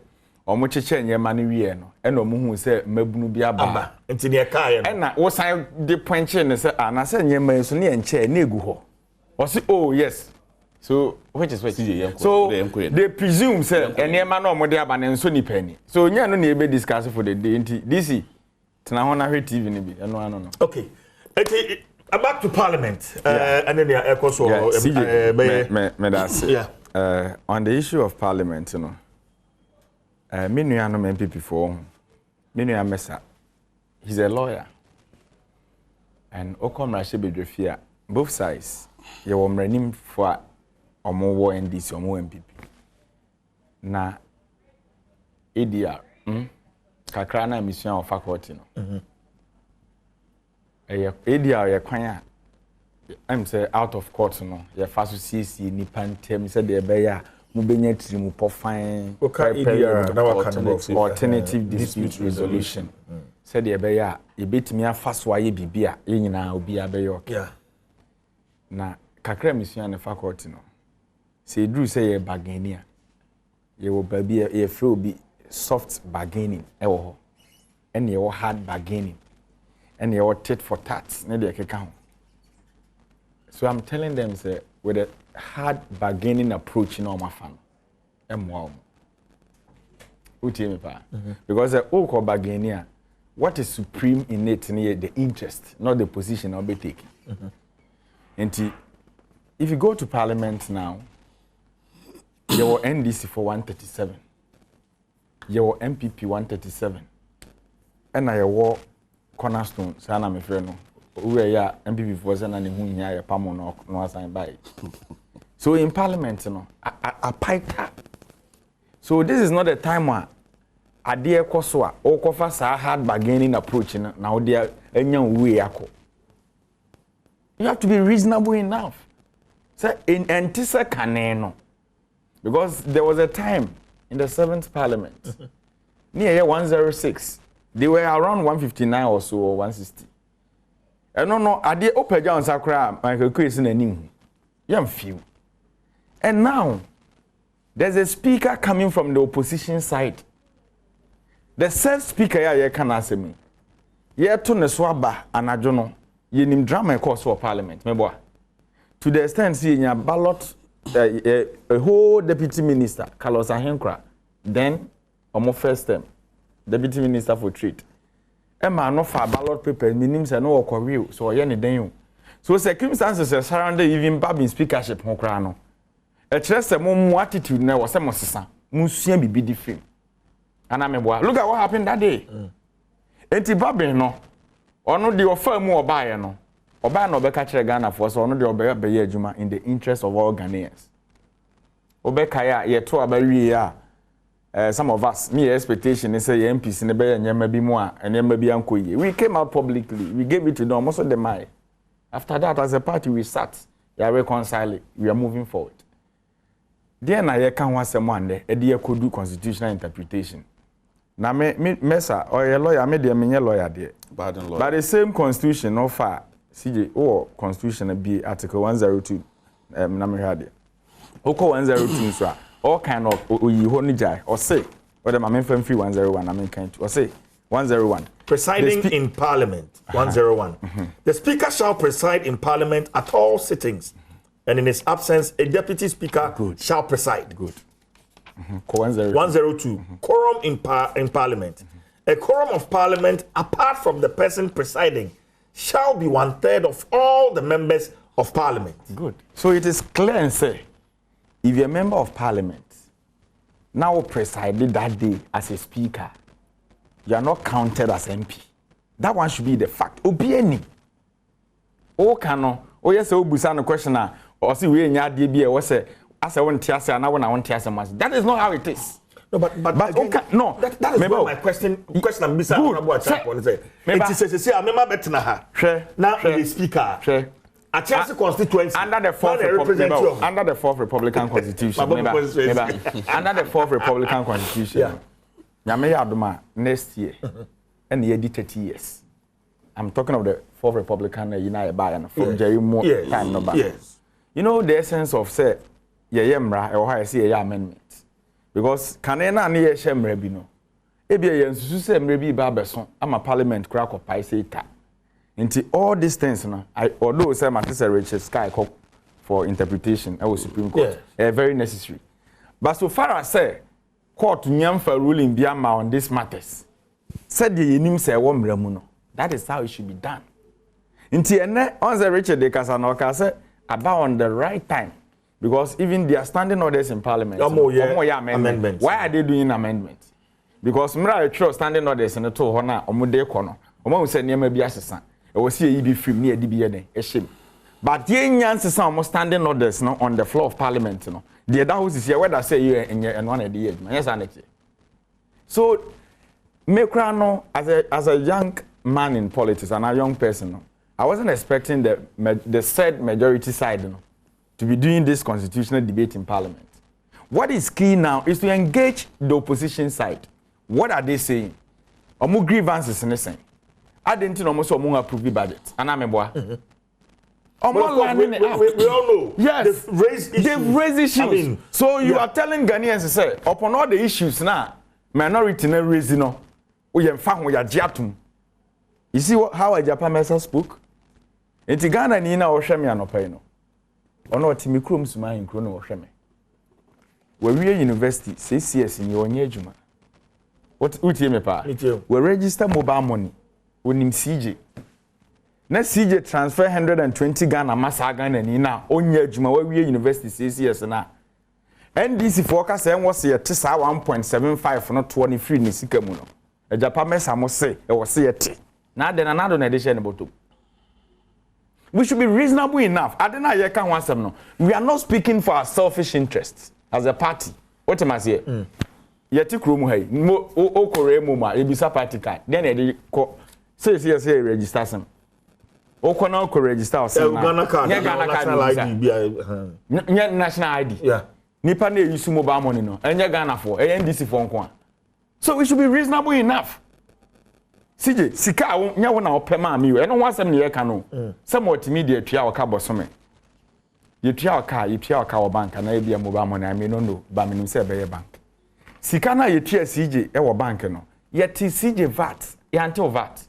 omo cheche nyema ne wie no e no mo hu se mabunu bi aba enti ne ka ye no e na wo san de ponche ne se na se nyema so ne enche na egu ho o say oh yes so which is what so they presume say nyema na omo de aba ne so ni pani so nya no na ebe discuss for the day enti DC tena ho na hwe TV ne bi eno ano no okay enti back to parliament and then the echo so me that's on the issue of parliament you know Minu ya no MPP for Minu ya Mesa. He's a lawyer. And Okom Rashe Bedrefia, both sides, you were running for Omo NDC, Omo MPP. Na ADR, Kakrana mission of faculty. ADR, ya kwanya, I'm say out of court, no. Ya fasu CC, Nipan Tem, said the Beya. Mubenyetri mu pofine alternative dispute resolution said ye be ya ye betimi afaso aye bibia ye nyina obi abeyo okay na kakra mission na faculty no say drew say ye bargaining ye wo baby ye free obi soft bargaining e wo ho and ye wo hard bargaining and ye wo tit for tat na de keka ho so I'm telling them say with a hard bargaining approach in my fan. Because the old bargaining, what is supreme in it near the interest, not the position I'll be taking. And if you go to parliament now, you will NDC for 137, you will MPP 137, and I will cornerstone, Sana my friend. We are MPP for Sana and who ya Pamon no assign by. So in parliament, you know, a pipe. So this is not a time where ade ekoso a okofa sa hard bargaining approach na ode anya we akọ. You have to be reasonable enough. So in antisa kaneno, because there was a time in the 7th Parliament, near 106, they were around 159 or so or 160. And no, I did open down Sakra, Michael Chris in a name. Young few. And now, there's a speaker coming from the opposition side. The said speaker, yeah, can answer me. Yeah, to the swaba and I don't know. You name drama course for Parliament, my boy. To the extent, see in your ballot, a whole deputy minister, Carlos Ahenkra, then, or first term, deputy minister for trade. Emma no for ballot paper, meaning say no career, so I any day. So circumstances surrounding even Babin speakership, Hokrano. A chest a more attitude now was some sister, Musian be different. And I'm a boy. Look at what happened that day. Enti Babin no, or no the offer more buyer no. Oba no be catch Ghana for so no the oba be adwuma in the interest of all Ghanaians. Obeka ya ye to abawie ya some of us me expectation is say MPs ne be nyema bi mu a nyema bi ankoye. We came out publicly. We gave it to them most of them. After that as a party we sat, we are reconciling. We are moving forward. Then I can want someone there e dey could do constitutional interpretation. Na me mesa or a lawyer me dey me lawyer there. But the same constitution no far CJ or constitution be article 102 na me hade. Oko 102 so all kind of oyi ho ni jai or say or the mamen free 101 I mean kind or say 101 presiding in parliament 101 the speaker shall preside in parliament at all sittings and in his absence a deputy speaker shall preside. 102 quorum in parliament. A quorum of parliament apart from the person presiding shall be 1/3 of all the members of parliament. Good. So it is clear and say, if you're a member of parliament, now presided that day as a speaker, you are not counted as MP. That one should be the fact. Obieni. O kano. O yes, o busa no question or see we nya de bia. What say? As I want tiase and I want tiase much. That is not how it is. No, but again, okay, no. That is not my question. Question I'm missing. It is a member betna ha. Now the speaker. A chance constituency under the fourth Republican Constitution. Under the fourth Republican Constitution. Nyame Adoma next year and the 30 years. I'm talking of the fourth Republican United by and from Jerry Moore time number. Yes. You know the essence of say yemra or how I see a amendment. Because kanena na ye shemra bi no. Ebi ye nsusu se mra bi ba beso ama parliament kra ko pai say ta. Into all these things no, although say Matthew Richard Sky for interpretation I was Supreme Court very necessary. But so far as say court nyamfa ruling biama on these matters. Said the yenim say wo mra mu no. That is how it should be done. Into ene on the Richard de Casanoka say about on the right time. Because even they are standing orders in parliament. Amendments. Why are they doing amendments? Because Mra trust standing orders in the two hona omude kono. Omo say niam bi asesa. E wo see e bi film ne e di bi e shame. But the nyanse almost standing orders no on the floor of parliament no. The other house is here whether say you and one of the age. Yes aneke. So Mekra no as a young man in politics and a young person no, I wasn't expecting the said majority side no, to be doing this constitutional debate in parliament. What is key now is to engage the opposition side. What are they saying? Omu grievances in the same. I didn't know almost omu approve the budget. And I'm a boy. We all know. Yes. They've raised issues. I mean, so you are telling Ghanaians to say, upon all the issues now, minority na raising no. We are found we are jatum. You see how a Japan mesa spoke? Enti Ghana ni na ohweme anopai no. Ono otimi krom suma in kro no ohweme. We university CCS in your adwuma. What utie pa? We register mobile money. Onim CJ. Na CJ transfer 120 Ghana masa Ghana ni na onye adwuma we university CCS na. NDC forecast en was ye tesa 1.75 no 23 ni sika mu no. E Japan mesa mo say e was ye te. Na de na do na de share ne bottom. We should be reasonable enough. I don't know you can want some no. We are not speaking for our selfish interests as a party. What am I saying? yeti kromu hai mo okore mu ma ebisa party card then e ko say register sem okọ na okọ register o sem na Ghana card national ID national ID yeah nipa na use mobile money no enye Ghana for NDC for nko so we should be reasonable enough CJ sika nya wo na opema mi we no wasem ne ye ka no some multimedia tua o ka bosome ye tua o ka o bank na e bia mobile money I mean no ba me nim say be ye bank sika na ye tua CJ e wo bank no ye ti CJ VAT ye anti VAT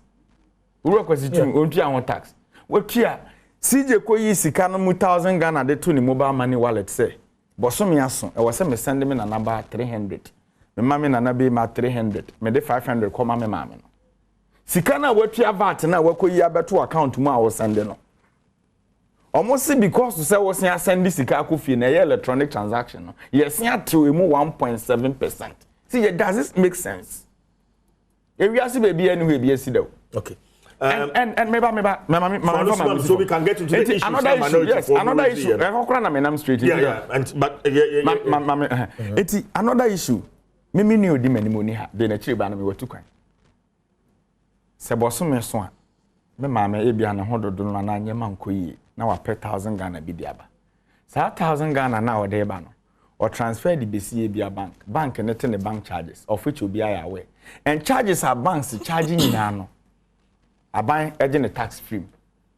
uru kwesi on tua won tax we tua CJ ko yi sika no 1000 Ghana de to ni mobile money wallet say bosome aso e wo say me send me na number 300 me mama na be ma 300 me de 500 ko ma me mama no sika na watua VAT na wakoyi abeto account mu a wo send no almost because to say wo sen send sika akofie na electronic transaction no yes ya to emu 1.7%. See, does this make sense? If we see baby anyway be see though. Okay. And maybe so we can get into the issue. Another issue, yes, another issue. I'm straight. Yeah. It's another issue. Me knew the many money ha. They na chiri ba na me watu kwan. Se boso me so a me mama e bia na hododo no na nyema nkoyi na wa 1000 Ghana bi dia ba. Sa 1000 Ghana na o de ba no. Or transfer the BCA bia bank and the bank charges of which will be aware. And charges are banks charging in ano. I buy agent tax free,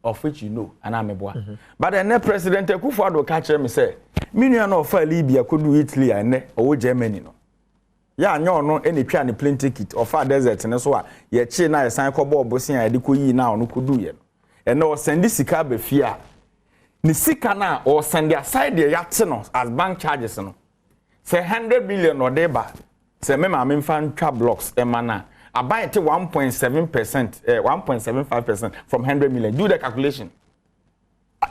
of which you know, and I'm a boy. But the next president Kufuor catch me say, million of Libya could do Italy and or Germany no. Yeah, no any plane ticket or far desert and so ye China a sign called Bossing I do now no could do yet. And no send this be fear. Ni sika na or send aside the yacht as bank charges no. Say 100 billion or deba. Say me ma me fan trap blocks emana. I buy it 1.7%, 1.75% from 100 million. Do the calculation.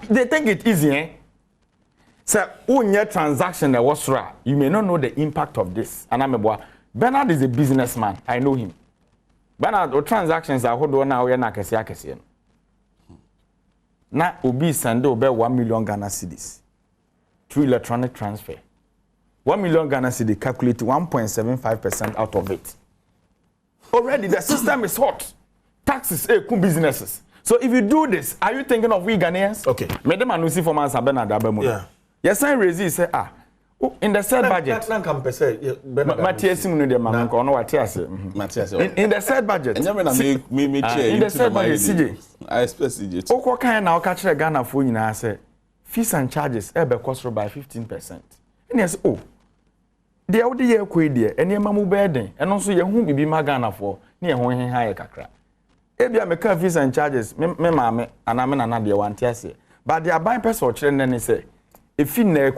They think it easy, eh? So, when your transaction was right, you may not know the impact of this. And I'm a boy. Bernard is a businessman. I know him. Bernard, the transactions are hold on now. We're not kesi. Now, Obi send over 1 million Ghana cedis through electronic transfer. 1 million Ghana cedis calculate 1.75% out of it. Already the system is hot. Taxes, businesses. So if you do this, are you thinking of we Ghanaians? Okay. Madam Anusi for man Bernard Abemu. Yeah. Yes, I raise say in the said budget. In the said budget. In the said budget, CJ. I expect CJ. Oko kind now catch the Ghana for you now say fees and charges ebe cost by 15%. And yes, the old year quid there, and your mamu burden, and also your home be my Ghana for near home higher kakra. Ebia meka fees and charges, me mame, and I'm another one tiase. But they are buying person or children and say, if you near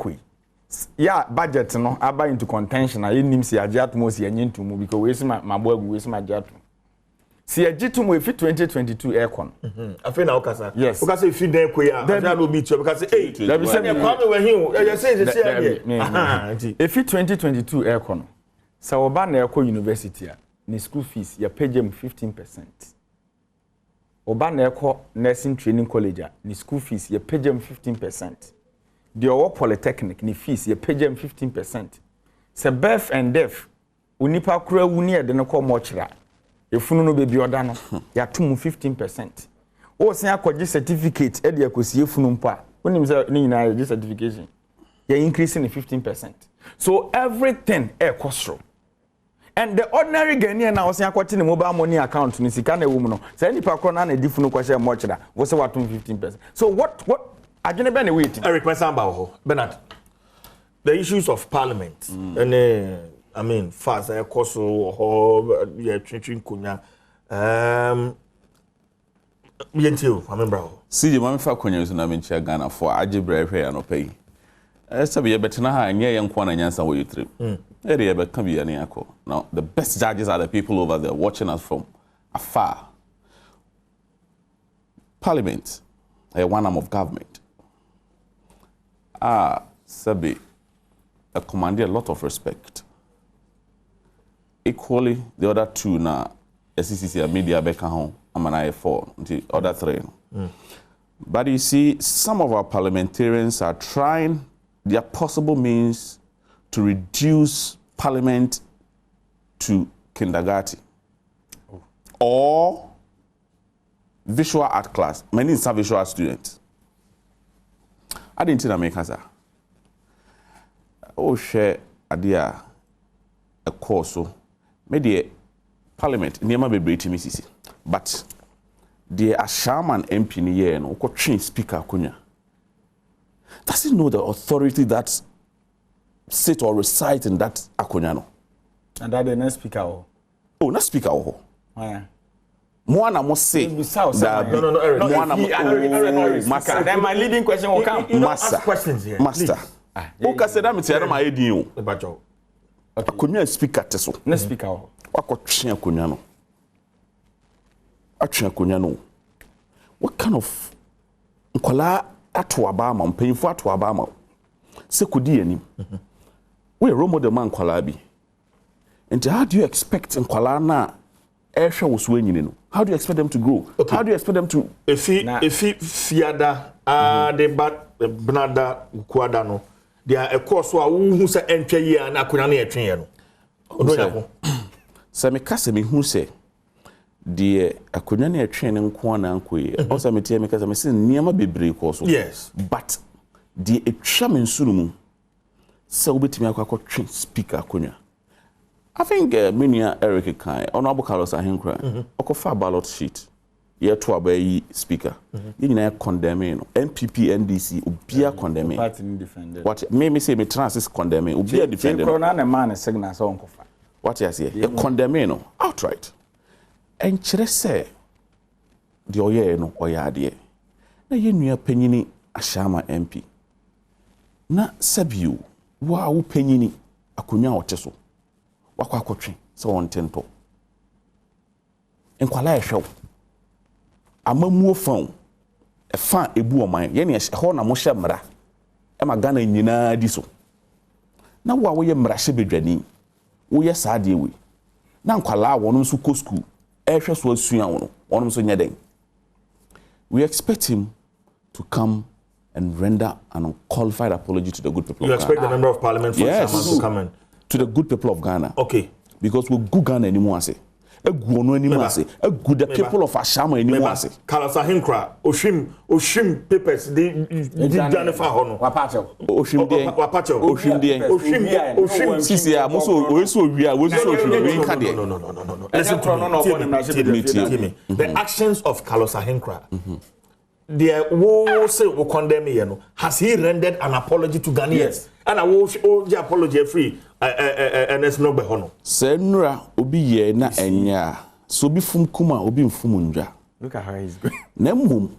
yeah, budget no, I buy into contention. I didn't see a jet most yen to move because my boy waste my jet. See a jet to move 2022 aircon. I feel now, Casa. Yes. Because if you there, then I will meet you because hey, let me say, when you say, if you 2022 aircon, so Oban Airco University, ni school fees, you pay them 15%. Oban Airco Nursing Training College, ni school fees, you pay them 15%. The Owo Polytechnic, ni fees, you pay them 15%. Se birth and death, unipa kura uni de no call mochra. If you no baby odano, ya tumu 15%. O se akwaji certificate e de akosi efunu mpa. Onim say ni na certification. You increasing 15%. So everything cost. And the ordinary Ghanaian now say akwati ni mobile money account ni sika na ewu no. Say ni pa kro na difunu kwa share mochra. Wo say watum 15%. So what Ajene be waiting. Eric Mesamba, Bernard. The issues of parliament and I mean fast koso or chinching kunya yentio remember see the mama fa kunya so na me chia Ghana for ajibre hwe ya no pay esa be betena ha anye ye nko na nyansa wo yitrim ere be ka bi ya ne yakọ. Now the best judges are the people over there watching us from afar. Parliament one arm of government. Sabi, I command a lot of respect. Equally, the other two now, SCCC media back home, I'm an I4, the other three. But you see, some of our parliamentarians are trying their possible means to reduce parliament to kindergarten or visual art class. Many is a visual art student. I didn't think I make answer. Oh, share idea a course so maybe parliament near my baby to Mississippi. But the Ashaman MP in here no train speaker kunya. Does he know the authority that sit or recite in that akunyano? And that the next speaker. Oh, not speaker. Oh, yeah. Moana must say that. No, Eric. Moana, master. Then my leading question will come. Master. Ask questions here. Master. Oka said that me tell my idea. Bacho. Akunya speaker teso. Next speaker. Wako tria akunyano. Atria akunyano. What kind of nkwala ato abama mpanyimfo ato abama se kodi anim. We role model man nkwala bi. And how do you expect nkwala na ehwe wo so anyine no? How do you expect them to grow? Okay. How do you expect them to if fiada de bnada kuada no dia ekoso a wo hu se entwe yi na akunya na etwe ye no. Odo yako. Se me kase me hu se de akunya na etwe ne nko na ankoye. O se me tie me kase me se niam bebre ko so. Yes. But the etwa me nsuru mu se obetimi akwa twe speaker akunya. I think Minia Eric Kai, Honorable Carlos Ahinkra, Okofa ballot sheet, year to obey speaker. You know, condemning NPP, NDC, Ubia condemning. Party defended. What may say me trans is condemning, Ubia defending. Corona man is signal so uncofa. What you say? Condemning outright. And chere say, the oye no oyade. Na ye nua panyini Ashama MP. Na sabiu, wa wo panyini akunya oteso. Wakwa akotwe se won tento enkwala ehwew amamuo fan e fa ebu oman ye ne ho na mo hye mra e magana nyina di so na wo ye mra hye bedwani wo ye saade we na nkwala wonum so ko school ehwe so asua wonum so nyeden. We expect him to come and render an unqualified apology to the good people. You expect the member of parliament for someone to come in? To the good people of Ghana. Okay. Because we go Ghana anymore say. A guano anymore say. A good the people of Ashama anymore say. Carlos Ahinkra, Oshim papers, they Jennifer Hono. Wapacho. Oshim Sisi Muso we are we so no. Listen to me. The actions of Carlos Ahinkra. The wo say we condemn here no. Has he rendered an apology to Ghanaians? Yes. And I will the apology free and it's no be hono. Senra obi ye na enya so bi fum kuma obi mfum ndwa. Look at how he's going. Nemum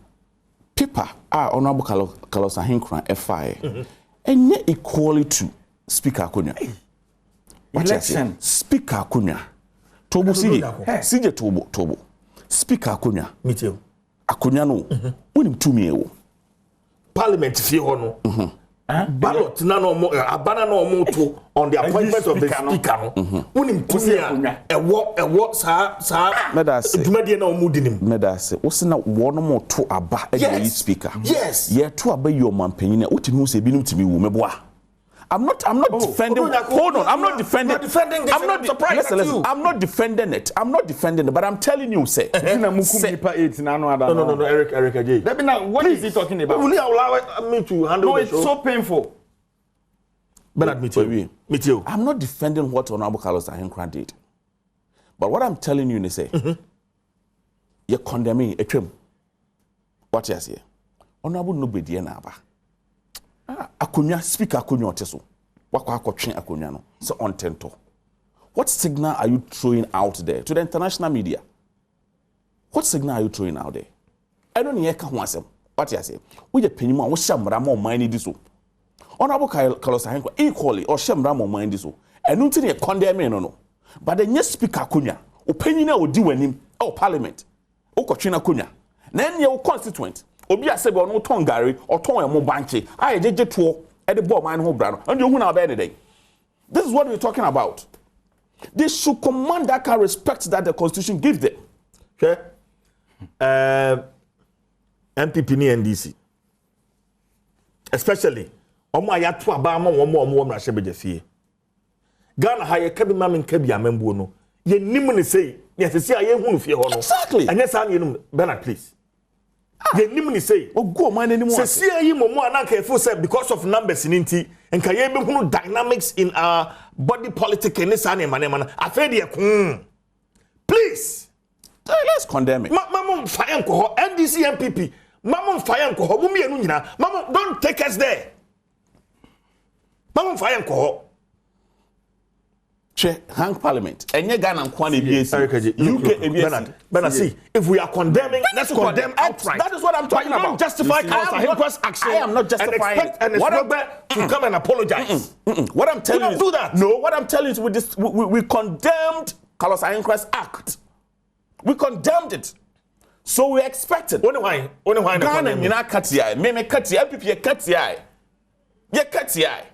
paper honorable Carlos Ahinkra FI enye equally to speaker Akunya. Election speaker Akunya. Tobo sije tobo. Speaker Akunya. Meet you. Akunya no wonim tumi ewo. Parliament fi hono. Ballot na no abana no mo to on the appointment of the speaker no wonim tumi ewo sa dwumade na omu dinim medase wo se na wo no mo to aba e speaker. Yes. Ye to aba yo mampanyin na wotimi hu se binum timi wu meboa. I'm not defending. Hold on. I'm not defending. I'm not surprised. Listen. I'm not defending it. But I'm telling you, say. No, Eric Ajay. What is he talking about? Will you allow me to handle it? No, it's so painful. Bernard, meet you. I'm not defending what Honorable Carlos Ahinkra did. But what I'm telling you is say, you're condemning a trim. What you say? Honorable nobody na aba. Akunya speaker Akunya oteso. Wakwa akotwe Akunya no. So on tento. What signal are you throwing out there to the international media? What signal are you throwing out there? I don't hear ka ho asem. What you say? We the penima wo hyamra ma oman di so. Honorable Carlos Ahinkra equally or hyamra ma oman di so. Enu nti ne condemn no. But the new speaker Akunya, opanyina odi wanim, parliament. Okotwe Akunya. Na enye wo constituent obi asebe ono ton gari or ton emo banche aye jeje to e de ball man ho bra no and you hu na be dey. This is what we're talking about. They should command that kind of respect that the constitution gives them. Okay. MPP ni NDC especially omo aya to aba omo mra hye beje fie Ghana ha ye kabi ma men kabi amembo no ye nim ne sei ye sesi a ye hunu fie ho no exactly anya sa ne num Bernard please ye nim ne sei ogo man anim sesi ayi momo anaka e feel say because of numbers in nti enka ye be hunu dynamics in our body politic and this and man afraid ye please let's condemn it mamum fire ko NDC MPP mamum fire ko ho mumienu nyina mamum don't take us there mamum fire ko che hang parliament enye Ghana nkwan ebiesi UK ebiesi Bernard see if we are condemning let's condemn outright. That is what I'm talking about. Don't justify Carlos action. I am not justifying and to come and apologize. What I'm telling you is do that. No, what I'm telling you is we condemned Carlos Ahinkwasi's act. We condemned it. So we expected. Only why Ghana nyina katia, me katia, MPP katia. Ye katia.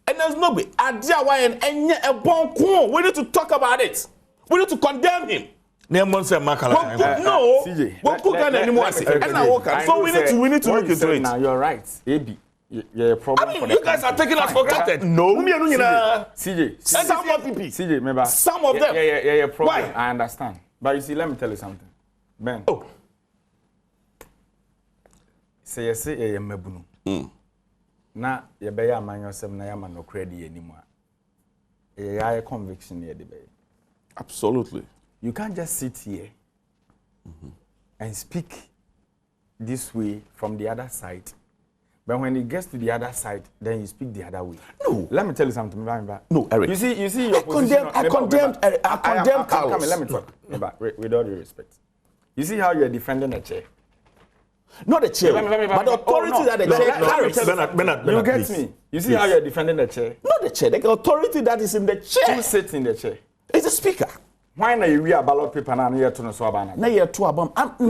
And there's no way. Adia why and a bon cool. We need to talk about it. We need to condemn him. No, CJ. What could Ghana anymore say? So we need to look into it. Now you're right. Maybe you're a problem. I mean, you guys are taking us for granted. No. CJ. Some of people. CJ, remember. Some of them. Yeah, problem. Why? I understand. But you see, let me tell you something. Ben. Oh. Say you say you mebunu. Na ye be ya man yosem na ya man no credit anymore. A conviction here debate. Absolutely. You can't just sit here and speak this way from the other side. But when it gets to the other side, then you speak the other way. No. Let me tell you something. No, Eric. You see your position. I condemn Carlos. Let me talk. With all due respect. You see how you're defending a chair? Not the chair, but the authority that the chair carries. Bernard, you get me? You see how you're defending the chair? Not the chair, the authority that is in the chair. Who sits in the chair? It's the speaker. Why not you read a ballot paper and you to no so abana? Na ye to abam. No,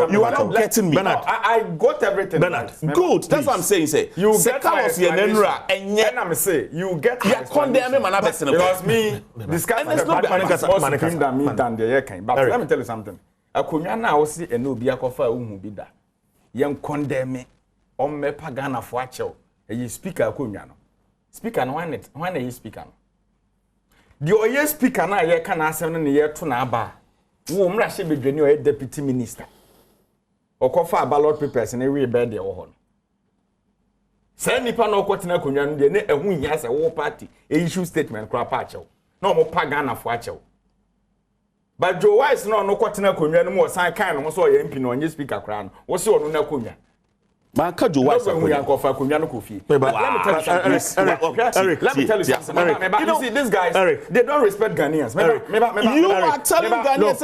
you are not getting me. I got everything. Bernard, good. That's what I'm saying. Say you get Carlos Yenenra and yet I'm say you get. You condemn him and person. Because me discuss there's no than me than the year. But let me tell you something. Akunya na wo si eno bi akofa uhu bi da. Yen condemn me on me pagana fo achew. E speaker akunya no. Speaker no when you speaker no. The oye speaker na ye kana asem no ye to na aba. Wo mra hye bedwani o deputy minister. Okofa ballot papers na we be de wo ho. Say nipa na okotena akonwa no de ne ehun hia se wo party e issue statement kra pa achew. Na o mo pagana fo achew. But Joe Wise no kotena akonwa no mo san kan no so o ye MP no onye speaker kra no. Wo se onu na akonwa. Man, Joe Wise. Let me tell you something. You see, these guys, they don't respect Ghanaians. You are telling Ghanaians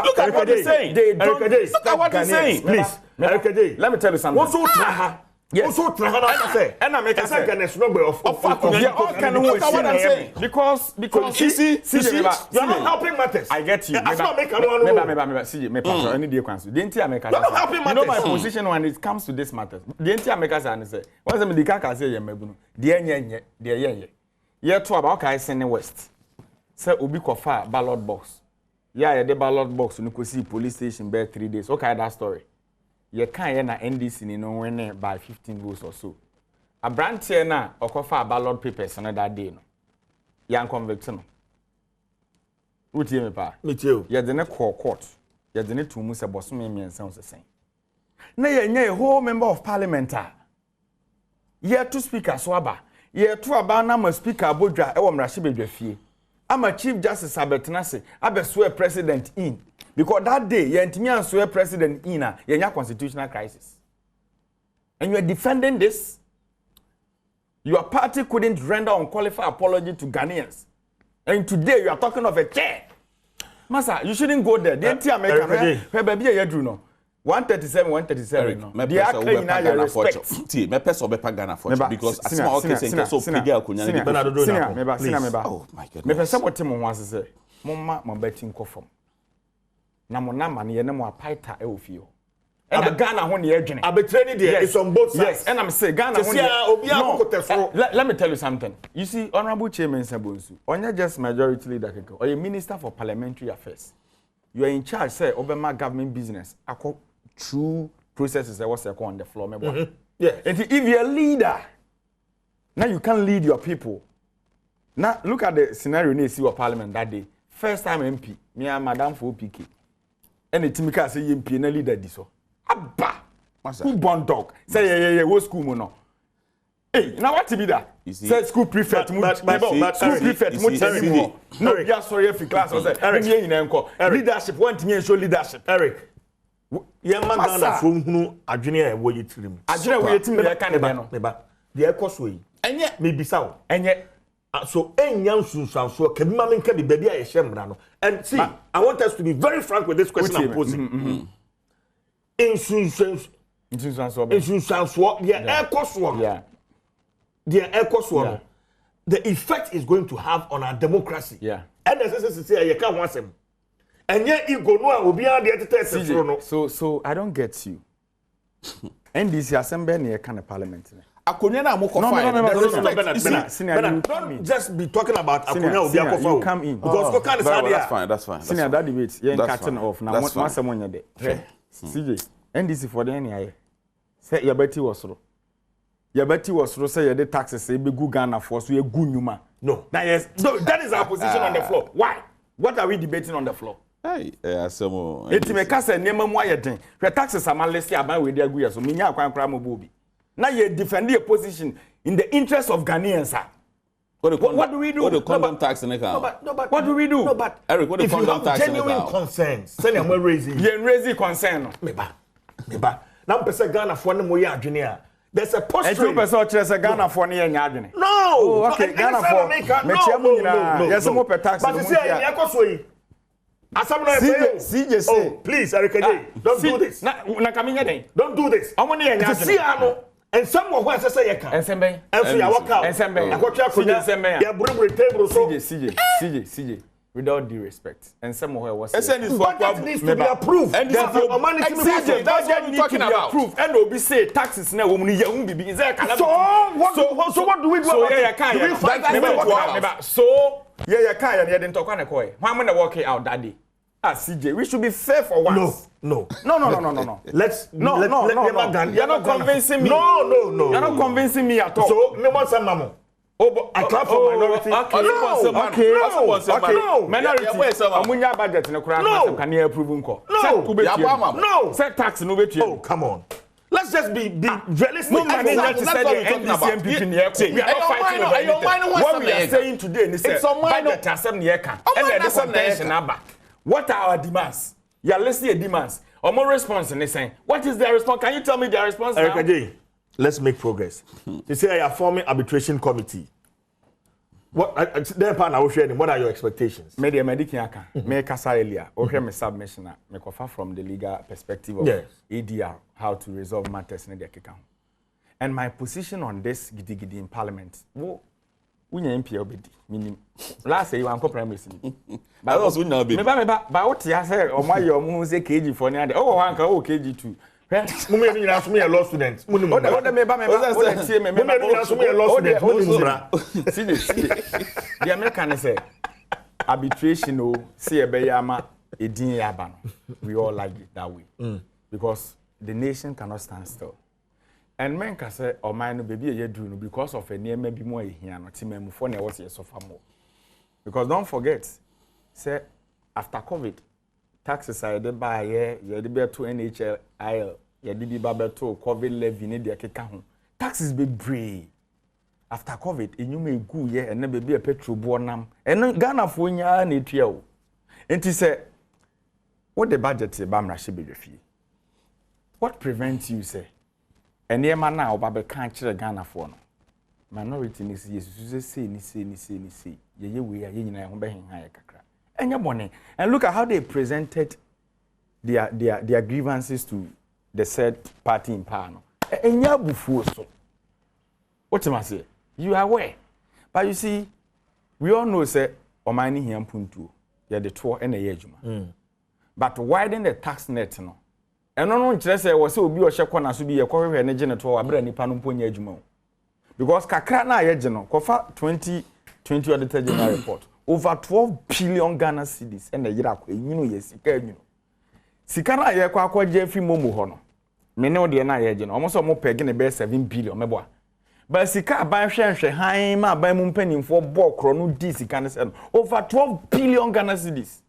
look at what they're saying. They don't look at what they're saying. Please, let me tell you something. Yes. Also, and I make a second number of what I'm saying. Because you see, you are not helping matters. I get you. I not make you know my position when it comes to this matter. The entire makers and say, what's the Kaka say, dear, yeah, to about Kaisen West. Say, Ubi Kofa ballot box. Yeah, the ballot box, you could see police station bed 3 days. Okay, that story. You can't na NDC ni no win by 15 votes or so. A brand here na okofa ballot papers on that day no. Yan convict no. What you me pa? Me too. You de na court. You de na tumu se bosom me ensa o sen. Na ye whole member of parliament a. Ye two speakers so aba. Ye two aba na ma speaker abodwa e wo mrahye bedwafie. Ama chief justice abetenase abeso president in. Because that day, you and swear president in a constitutional crisis. And you are defending this. Your party couldn't render unqualified apology to Ghanaians. And today you are talking of a chair. Masa, you shouldn't go there. The entire American, baby, you do no. 137. No. The act in your respect. Me person be pagana for because as my okay say so pedia akunya ni Bernardo. Oh my goodness. Me person what him wan say. Momma mo betting kofom. Na mo na ma ne mo apaita e ofio. And Ghana ho ne adwene. Abetreni there is on both sides. Yes, and I'm saying Ghana ho. Let me tell you something. You see, Honorable Chairman Sabonsu, onye just majority leader keke, or a minister for parliamentary affairs. You are in charge, say, Obama government business. True processes that was on the floor. Yeah. And if you're a leader, now you can't lead your people. Now look at the scenario in the parliament that day. First time MP, me and Madam for PK. And the Timika say MP and leader this so. Abba. Who born dog? Say yeah, what school no? Hey, now what to be that? Say school prefect, but school prefect, no, yeah, sorry if class or say, leadership, one thing show leadership. Eric, yeah, man, Ghana from who Adrian and what you tell him. Adrian, we team there can be no. The cost way, and yet maybe so, and yet. So, any young soon, so can mammy can be baby a shembrano. And see, I want us to be very frank with this question I'm posing. Insurance, yeah, air cost one. Yeah. The air cost one. The effect is going to have on our democracy. Yeah. And as I say, you can't want them. And yet, you go no, will be on the test. So I don't get you. NDC assembly near kind of parliament. Akonya na mo kofa. No. Don't just be talking about Akonya obi akofa. You come in. Because ko kan say that's fine. Senior that debate, you cutting off. Now what someone you there. CJ, NDC for the NIA. Say your betty was through. Your betty was through say the taxes say be good Ghana for so you good nyuma. No. Now yes, no, that is our position on the floor. Why? What are we debating on the floor? Hey, some. Eti me ka say nneema mu ayeden. Hwe taxes amalesi aban we dey agu so menya akwan kra mo bobi. Now you defend your position in the interest of Ghanaians. What do we do? What the condom tax in the car? No, but what do we do? No, but Eric, what the condom tax in the car? Genuine concerns. Send them raising. You raising concern. Meba. Now person Ghana for no more adwene. There's a posture. And 2% chese Ghana for near adwene. No. Oh, okay, Ghana for. No. Yes, more per tax. But you say you ekosoi. CJ say. Oh, please, Eric, don't do this. Na kaminya den. Don't do this. Omo ne nya adwene. And someone who has say you can. Ensembe. And so you walk out. Ensembe. Akotwa konya. Ya buru table so. CJ. Without due respect. And someone who was. But that needs to be approved. And that's what we're talking about. Approved. And obi say taxes na wo mu ni ya hu bibi. So what do we do about it? Do we fight that? So yeah, can ya didn't talk on a coy. Why am I working out that day? CJ, we should be fair for once. No. Let's You're not convincing me. No. You're not convincing me at all. So me want some mamo. I clap for minority. Okay. Minority. Amunya budget no kura can you approve nko. No. Say tax no be. Oh, come on. Let's just be realistic. No money that is said the NDC MPP. We are not fighting over anything. What we are saying today is budget asem ne yeka. And the contention aba. What are our demands? You are listening to demands. Or more response in this saying. What is their response? Can you tell me their response now? Eric, let's make progress. You say you are forming arbitration committee. What what are your expectations? Media medical me kasa earlier. Okay, me submission me kofa from the legal perspective of ADR, how to resolve matters in the keka. And my position on this gidi in parliament. Unya MP obedi minim last say you an primary sin but also unya obedi me ba what ya say o ma yo mu say KG for ni ade o wan ka o KG2 mu me ni na so me law student mu ni mu o de me ba o de tie me me na so me law student mu ni mu bra the American say arbitration o say e be yama edin yaba no we all like it that way because the nation cannot stand still. And men can say, "Oh, man, no baby, you do no because of a near maybe more here, no team me for was here suffer more." Because don't forget, say after COVID, taxes are the buy you the bear to NHIL, you did be babble to COVID levy need the keka ho. Taxes be brave. After COVID, you may go here and never be a petrol bonam. And Ghana for nya na tua o. Enti say, what the budget say bamra she be refi. What prevents you say? And the man now, Baba can't check Ghana for no. Minority is yes, say. Ye we are yin and being higher kakra. And your money. And look at how they presented their grievances to the said party in power. And ya bufu so. What am I say? You are aware. But you see, we all know say Omani here puntu. Ya the tour and a yejuma. But widen the tax net no. And no nkyerɛ sɛ wɔ sɛ obi ɔhyɛ kɔna so bi yɛ kɔhwehwɛ ne gye ne to abra nipa no mponya adwuma because kakra na yɛ gye no kɔfa 2020 auditor general report over 12 billion Ghana cedis and the yira akɔ enyino yɛ sika enyino sika na yɛ kɔ akɔgye afi momo hɔ no me no de na ye je no almost mo peg ne be 7 billion meboa but sika ban hwehwe han ma ban mu mpanimfo bo kro no di sika ne se over 12 billion Ghana cedis.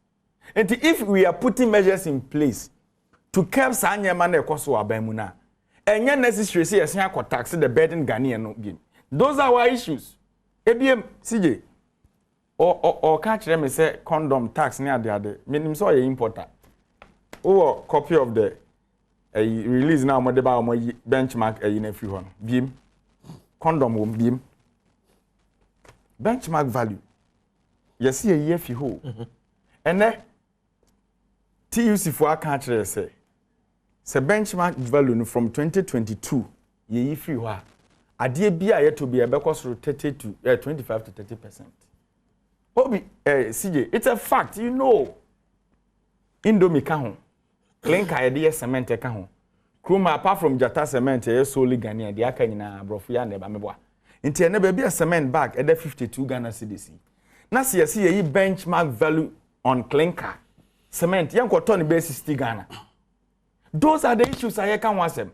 And if we are putting measures in place to curb sanyama na ekoso aban mu na enye necessary say yes akọ tax the burden Ghanaian no game. Those are our issues. Ebiem CJ or catch them say condom tax near the other. Meaning so important. Oh, copy of the release now mo deba mo benchmark in a few one. Beam condom will beam benchmark value. You see a year fi ho. And then TUC for catch say benchmark value from 2022 ye free ho. Adie bia yet to be a because 30 to 25 to 30%. Obi CJ, it's a fact, you know. Indomie ka ho. Clinker ye cement ka ho. Kroma apart from Jata cement ye solely Ghanaian, the aka nyina brofu ya neba meboa. Nti ene be a cement bag e 52 Ghana cedis. Na see ye benchmark value on clinker. Cement yan ko ton be 60 Ghana. Those are the issues I can wasem.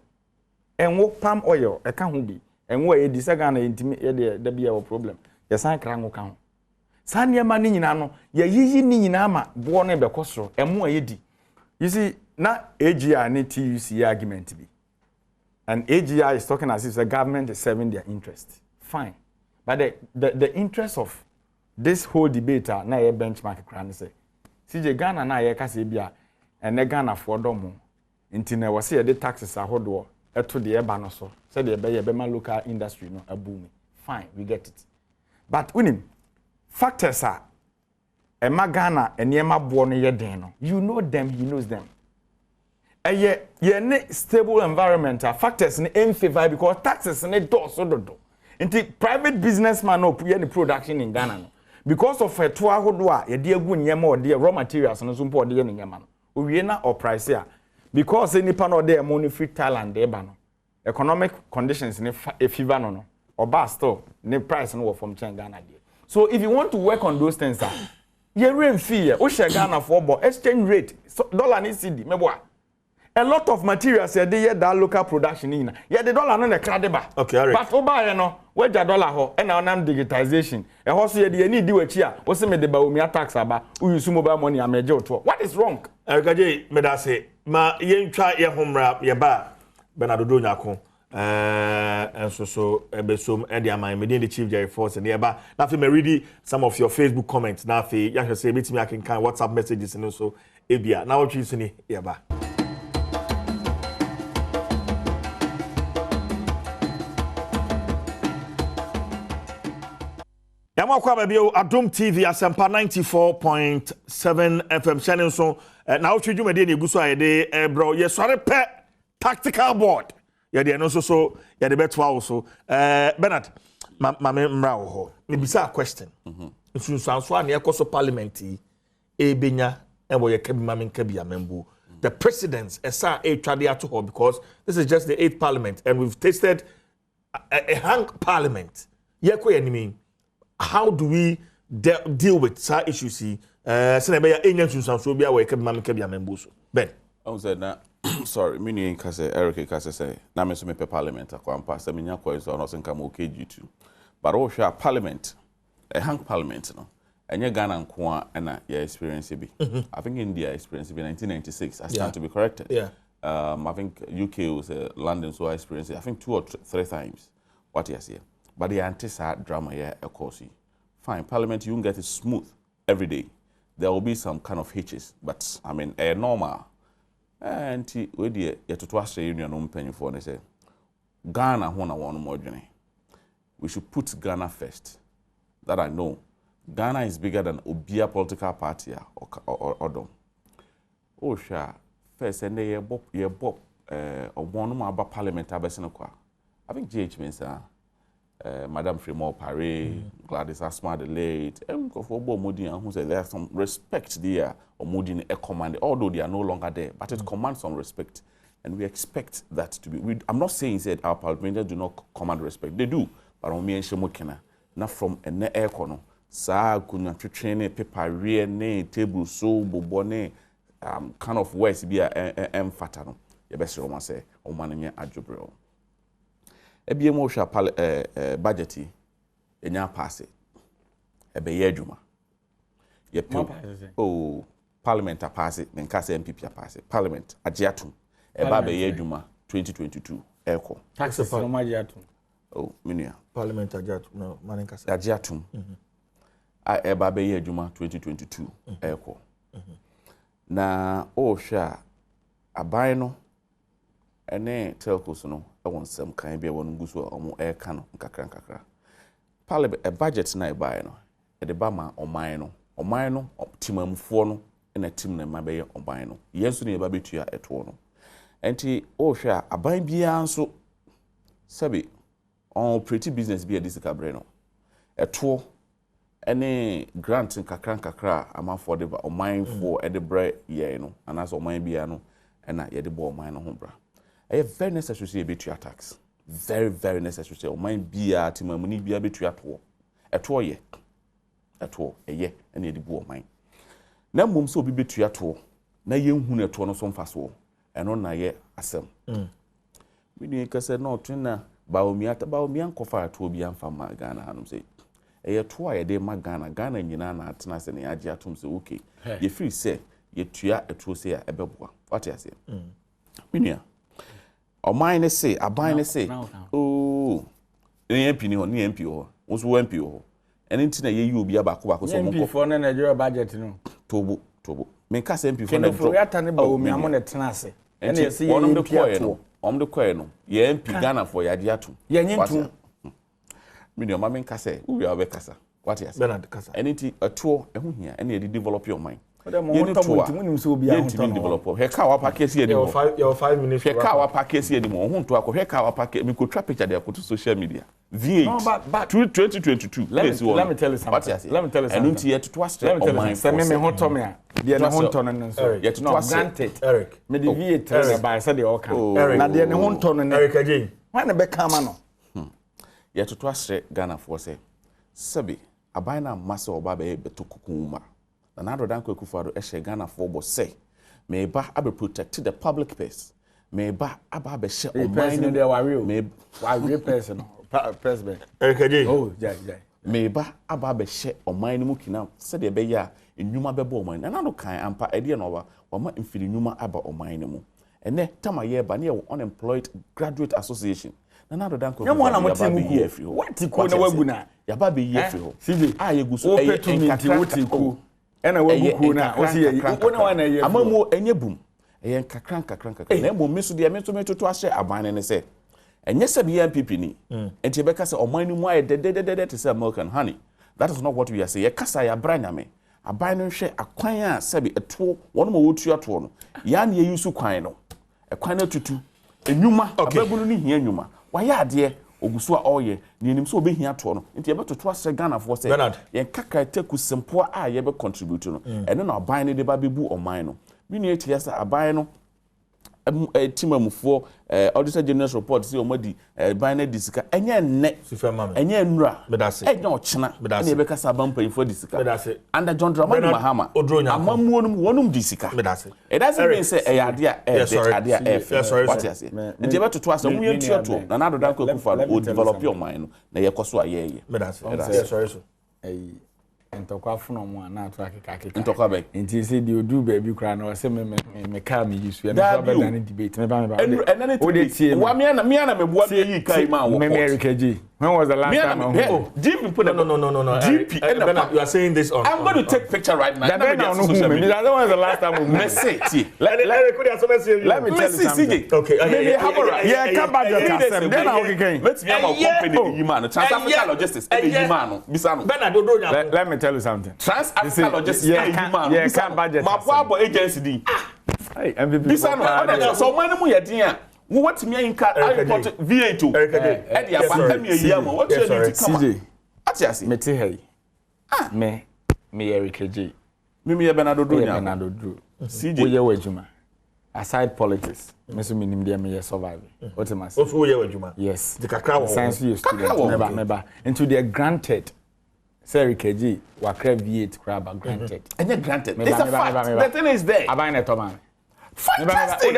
Enwo palm oil e ka ho bi. Enwo e di se Ghana intimi ye de bia wo problem. Ye san kra ngo ka ho. San niema ni nyina no ye yiyi ni nyina ma bo no be kosoro emo ye di. You see, na AGI and TUC argument be. And AGI is talking as if the government is serving their interest. Fine. But the interest of this whole debate na ye benchmark kran say. CJ Ghana na ye ka say bia ene Ghana for domo. Nti na wose ye de taxes ahodo eto de eba no so. Say de be ma local industry no abumi. Fine, we get it. But unim factors are Emma Ghana and Yema born ye den no. You know them, he knows them. Ye stable environment factors in favor because taxes in do so do. Inti private businessman no put any production in Ghana no. Because of a toa hodwa ye de agu nyema or de raw materials no so mpo de ye nyema no. Owie na or price here. Because any pan or de money free Thailand de ba no. Economic conditions in a fever no. Or bar store ne price no from Ghana de. So if you want to work on those things ye rain fee o share Ghana for exchange rate dollar ni cedi meboa. A lot of materials they hear that local production in. Yeah, the dollar no na kradeba. Okay, all right. But oba ye no, we ja dollar ho, e na onam digitization. E ho so ye de need di wachi a, wo se me de ba omi tax aba, u use mobile money ameje oto. What is wrong? Erikaje me da say, ma ye ntwa ye homra ye ba Bernardo Nyako. And so ebesom e de amai me the chief Jerry Force and yeba. Na fe me read some of your Facebook comments. Na fe ya hwe say betimi akenkan WhatsApp messages and so ebia. Na what you say ni yeba. Yamakwa babio Adom TV asempa 94.7 FM channel so Nnawotwe Yi de egu so ayede bro ye sore pe tactical board ye de no so ye de betwa so Bernard mama mra wo ho me bisa question nsunsanso an ye koso parliament e benya e wo ye kabi mama kabi amembu the presidents esa e twade ato ho because this is just the 8th parliament and we've tasted a hang parliament ye ko enemy. How do we deal with such issues? Ben. I said na sorry, me ni kase Eric kase say na me so me parliament akwampa say me nya kwai so no se nka mo KG2. But o hwa parliament, a hang parliament no. Enye Ghana nko a na ya experience bi. I think India experience bi 1996. I stand to be corrected. Yeah. I think UK was London so I experienced it, I think 2 or 3 times. What you see. But the anti-sad drama here, of course, fine. Parliament, you can get it smooth every day. There will be some kind of hitches, but I mean, a normal. And we did yet to trust the union penny for and say, Ghana, one more journey. We should put Ghana first. That I know. Ghana is bigger than Obia political party or Dom. Oh, sure. First, and they bob, or one more about parliament. I think GH means, Madame Fremont Paré, Gladys Asma the late, and who said there's some respect there, or Modin a command, although they are no longer there, but it commands some respect. And we expect that to be. I'm not saying that our parliamentarians do not command respect. They do, but on me and Shemokena, not from an air corner. Sa kunya training paper re ne table so bobone kind of words be a fatano. best Roma say, or mananya adjubro. Ebiemo sha budgety, and ya pass it. Ebe yejuma. Oh, Parliament a pass it, then Casa MPP a pass it. Parliament, Ajiatum, Eba be yejuma 2022. Echo. Taxes no Majiatum. Oh, Minia. Parliament Ajiatum, no, Maninkasa. Ajiatum. Eba be yejuma 2022. Echo. Na oh sha aban no ene telcos no e won sam kan bia won guso omo e ka no nkakra parliament a budget na e buy no e de ba ma oman no timamfo no na tim na ma be ye oman no yesu ne e ba betua eto no enti oh sha aban bia nso sabi on pretty business bia disika bre no eto any grant nkakra ama for the oman for the bread ye no and as oman bia no na ye de bo oman no ho bra e very necessary say betua tax very necessary say oman bia timamuni bia betua to eto ye na ye de bo oman na mum so obi betua to na ye hu na eto no so mfa so eno na ye asem mi ni kase no twina baomia nkofa to obi amfa ma Ghana hanum say eye to a ye de ma Ghana nyina na atena se ne age atom se okay ye free say ye tua eto se a ebeboa what you say minia o mine say aban ne say oh ne MP ni ho ne MP ho wo so MP ho ene ntina ye yi obi abako so mo MP for na Nigeria budget no tobo me ka say MP for na for ya tane ba omi amo na tena se ene ye say wonum de koye no de koye no ye MP Ghana for ya de atom ye nyintu minia ma me ka say ubi abekasa what you say Bernard kasa ene ti ato ehu hia ene ye develop your mind you need to develop. He ka wa package here your 5 minutes. He ka wa package here anymore. Who to akọ he ka wa package me ko try picture there to social media. V8 no, but 2022. Let me tell you something. Let me tell you something. And here to trust on my say me ho to me a. Dey na ho to no so. Yet to granted. Eric. Me the V8 tell by say dey all can. Na dey na ho to no. Eric again. Why na be kama no? Yet to trust Ghana for say. Sabi abana massa oba be beto kokuma. And I don't know if Ghana for boss say, may ba abe protect the public peace. May ba abe share on mine. They were real. May real person. President. Oh, yeah. May ba abe share on mine mukina. Said the beya in Numa bebo mine. And I don't kind ampa idea no wa ma infili Numa aba on mine mu. And then tama ye ba near unemployed graduate association. And I don't know. You want to tell me what you call na waguna. Ya ba be ye fi ho. CJ. Ah ye guso e kakra. Ena wabuku na o se wona wana ye amamu enye bum eye nkakran na mo meso de meto to ahye aban ne se enye se bi MPP ni enti be ka se oman ni mu aye de to say milk and honey. That is not what we are saying. Ye kasa ya branyame aban no hwe akwan a se bi eto wono mo wotu ato no ya na ye yusu kwan no ekwan na tutu enwuma ababulu ni hia enwuma wa ya ade oguso a oye ni enim so obehia to no nti ye beto ase Ghana for say ye kaka teku sempo a ye be contribute no eno na aban ne de ba bebu oman no bi ne etia sa aban no timamufo auditor general report say omadi aban na disika enye nne enye nnura enye ochena na ye be kasa aban payifo disika under John Dramani Mahama amamuo no wonum disika it doesn't mean say ade what you say nti ye beto ase mu ye tuato na na dodan ko kufa o develop your mind na ye koso ayeye Ntokwa funo mu na ato akeka ntokwa be nti se di odu ba bi kra na o se me ka me yisu e no be dan debate me ba o de tie wa me na me bua me yi kai ma wo me America G when was the last time GP put no GP you are saying this on I'm going to take picture right now. I don't know when the last time we message let me tell you something. Okay, yeah, come back to then I okay. Let's be our company you man. Trans-African Logistics you man. Bisano. Let me tell you something. Trans-African Logistics you man. Yeah, come budget. My power agency di. Hey, MVP. Bisano. So when mu yedin a what me inka report V8 e dia ba me yi am what you need to come. CJ. Atiasi. Me te hey. Me Eric J. Me Bernardo Dro. CJ. Oye wajuma. Aside politics, me so minim dia me survive. What am I saying? Also oye wajuma. Yes. The kakra science you student never into the granted. Eric J. wa crave V8 crab granted. And granted. It's a fact. The thing is there. Abane to man. Fantastic.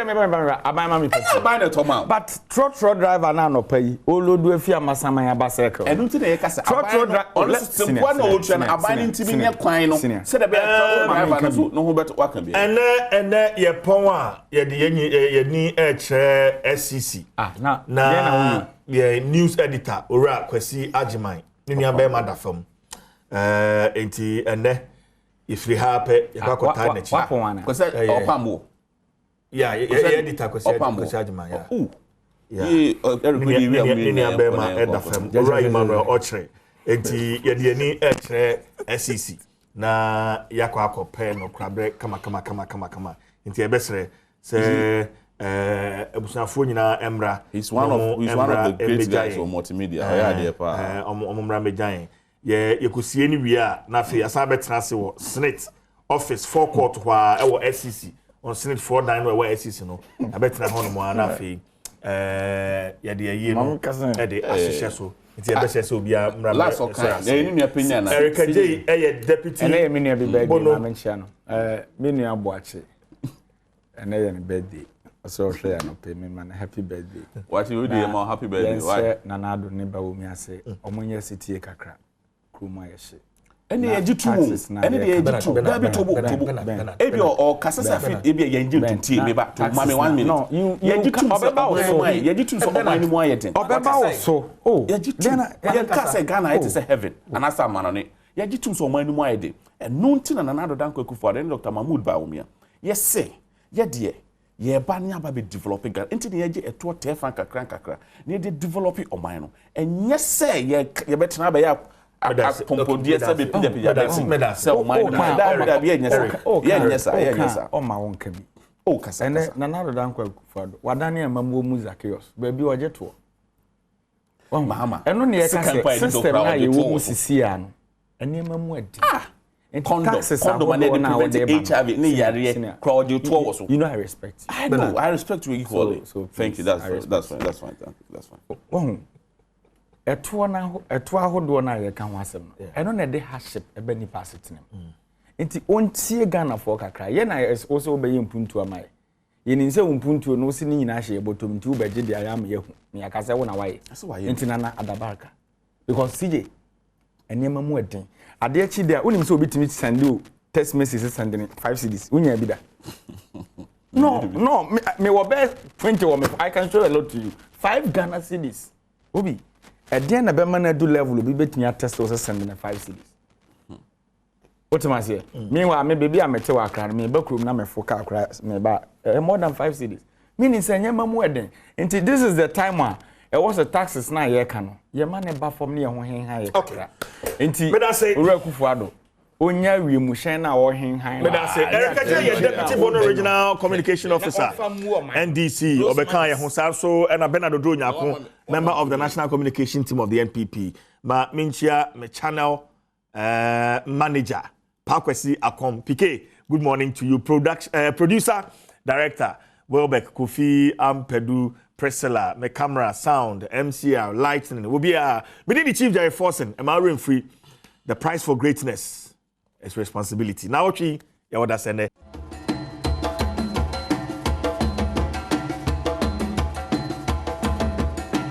Buy the Toma. But truck driver now no pay. Olo do afia masamanya ba circle. And until they cast truck driver honestly one ocean abiding to be near Quino. Said the driver no who better work can be. And ye pon ye ni SCC. Na ye news editor ora Kwesi Ajiman. Ni be madafam. Enti ene if we happy you go time na chi. Kwesi opamo. Yeah, editor Kwesi Ajiman, yeah. Everybody we are ma edafam. Ora Emmanuel Ochre. Enti ye de ni SCC. Na yakwa akopɛ no krabre kama nti ebesere se ebusafo nyina emra. He's one of the great guys on multimedia. Omumra mejan ye yekosie ni wi a na fe asa betena se wo Senate office forecourt hwa e wo SCC on Senate 49 wo SCC no abetena ho no mo na fe ye de ayi no e de ahyehyɛ so nti ebese se obi a mra last okay ye ni opinion na Erica J deputy ene ye me nua bi birthday na menchia no me nua boache ene ye ne birthday so share no pay me man happy birthday what you do my happy birthday why na na do ne ba wo mi ase omonye sitie kakra kruma ye she ene ye jitu ene de ye jitu da bi tobo ebi o kasasa fit ebi ye nji tutie me ba to mame 1 minute no ye jitu obeba wo so ye jitu so oman ni mo ayeten obeba wo so oh ye jitu ye kase Ghana it is a heaven and asa man no ye jitu so oman ni mo ayede eno nti na na do danko akufo ade Dr. Mahmoud ba wo mia ye se ye de ye ba ni aba be developing Ghana nti ne ye je eto tefa kakra ne de develop oman no enye se ye betena ba ya pompodia sabe pija se o mind da bi enyesa o ma won ka bi o kasa ene na na do danko akufado wadane amamuo mu Zacchaeus ba bi oje to o mama eno ne ye ka system na ye wo mu sisia no ene amamu adi condom na prevent HIV ne yare crowd you to was you know I respect you. I know I respect you equally so thank you that's fine oh eto ahodo na ye ka ho asem no eno na de hardship ebe ni pasitinem enti ontie Ghana for kakra ye na also obeye mpuntu amaye ye ni nse mpuntu no si ni nyina hye botom nti ubeje de ayam ye hu me akase wo na waye enti na adabarka because CJ enema mu eden ade achi dia onim se obitimi send you text message sending 5 CDs unya bi da no me wo be 20 wo me I can show a lot to you 5 Ghana CDs obi eden na be man do level obi betimi attest o sending 5 CDs otimase meanwhile me baby amete wa akra me ba krom na me foka akra me ba more than 5 CDs meaning say nyama mu eden until this is the time one it was a taxes na ye ka no ye man ba form ne ye ho henhan ye kakra enti ora kufuado onya wiemu hyen na wo henhan me da say Erica J ye deputy bono regional communication officer NDC obeka ye ho sa so na Bernardo Nyako member of the national communication team of the NPP ma minchia me channel manager Pakwesi Akom PK good morning to you producer director Welbeck Kofi Ampedu Priscilla, my camera, sound, MCR, lighting. Will be we need the chief Jerry Forsen, am free. The price for greatness is responsibility. Nnawotwe Yi, what I say.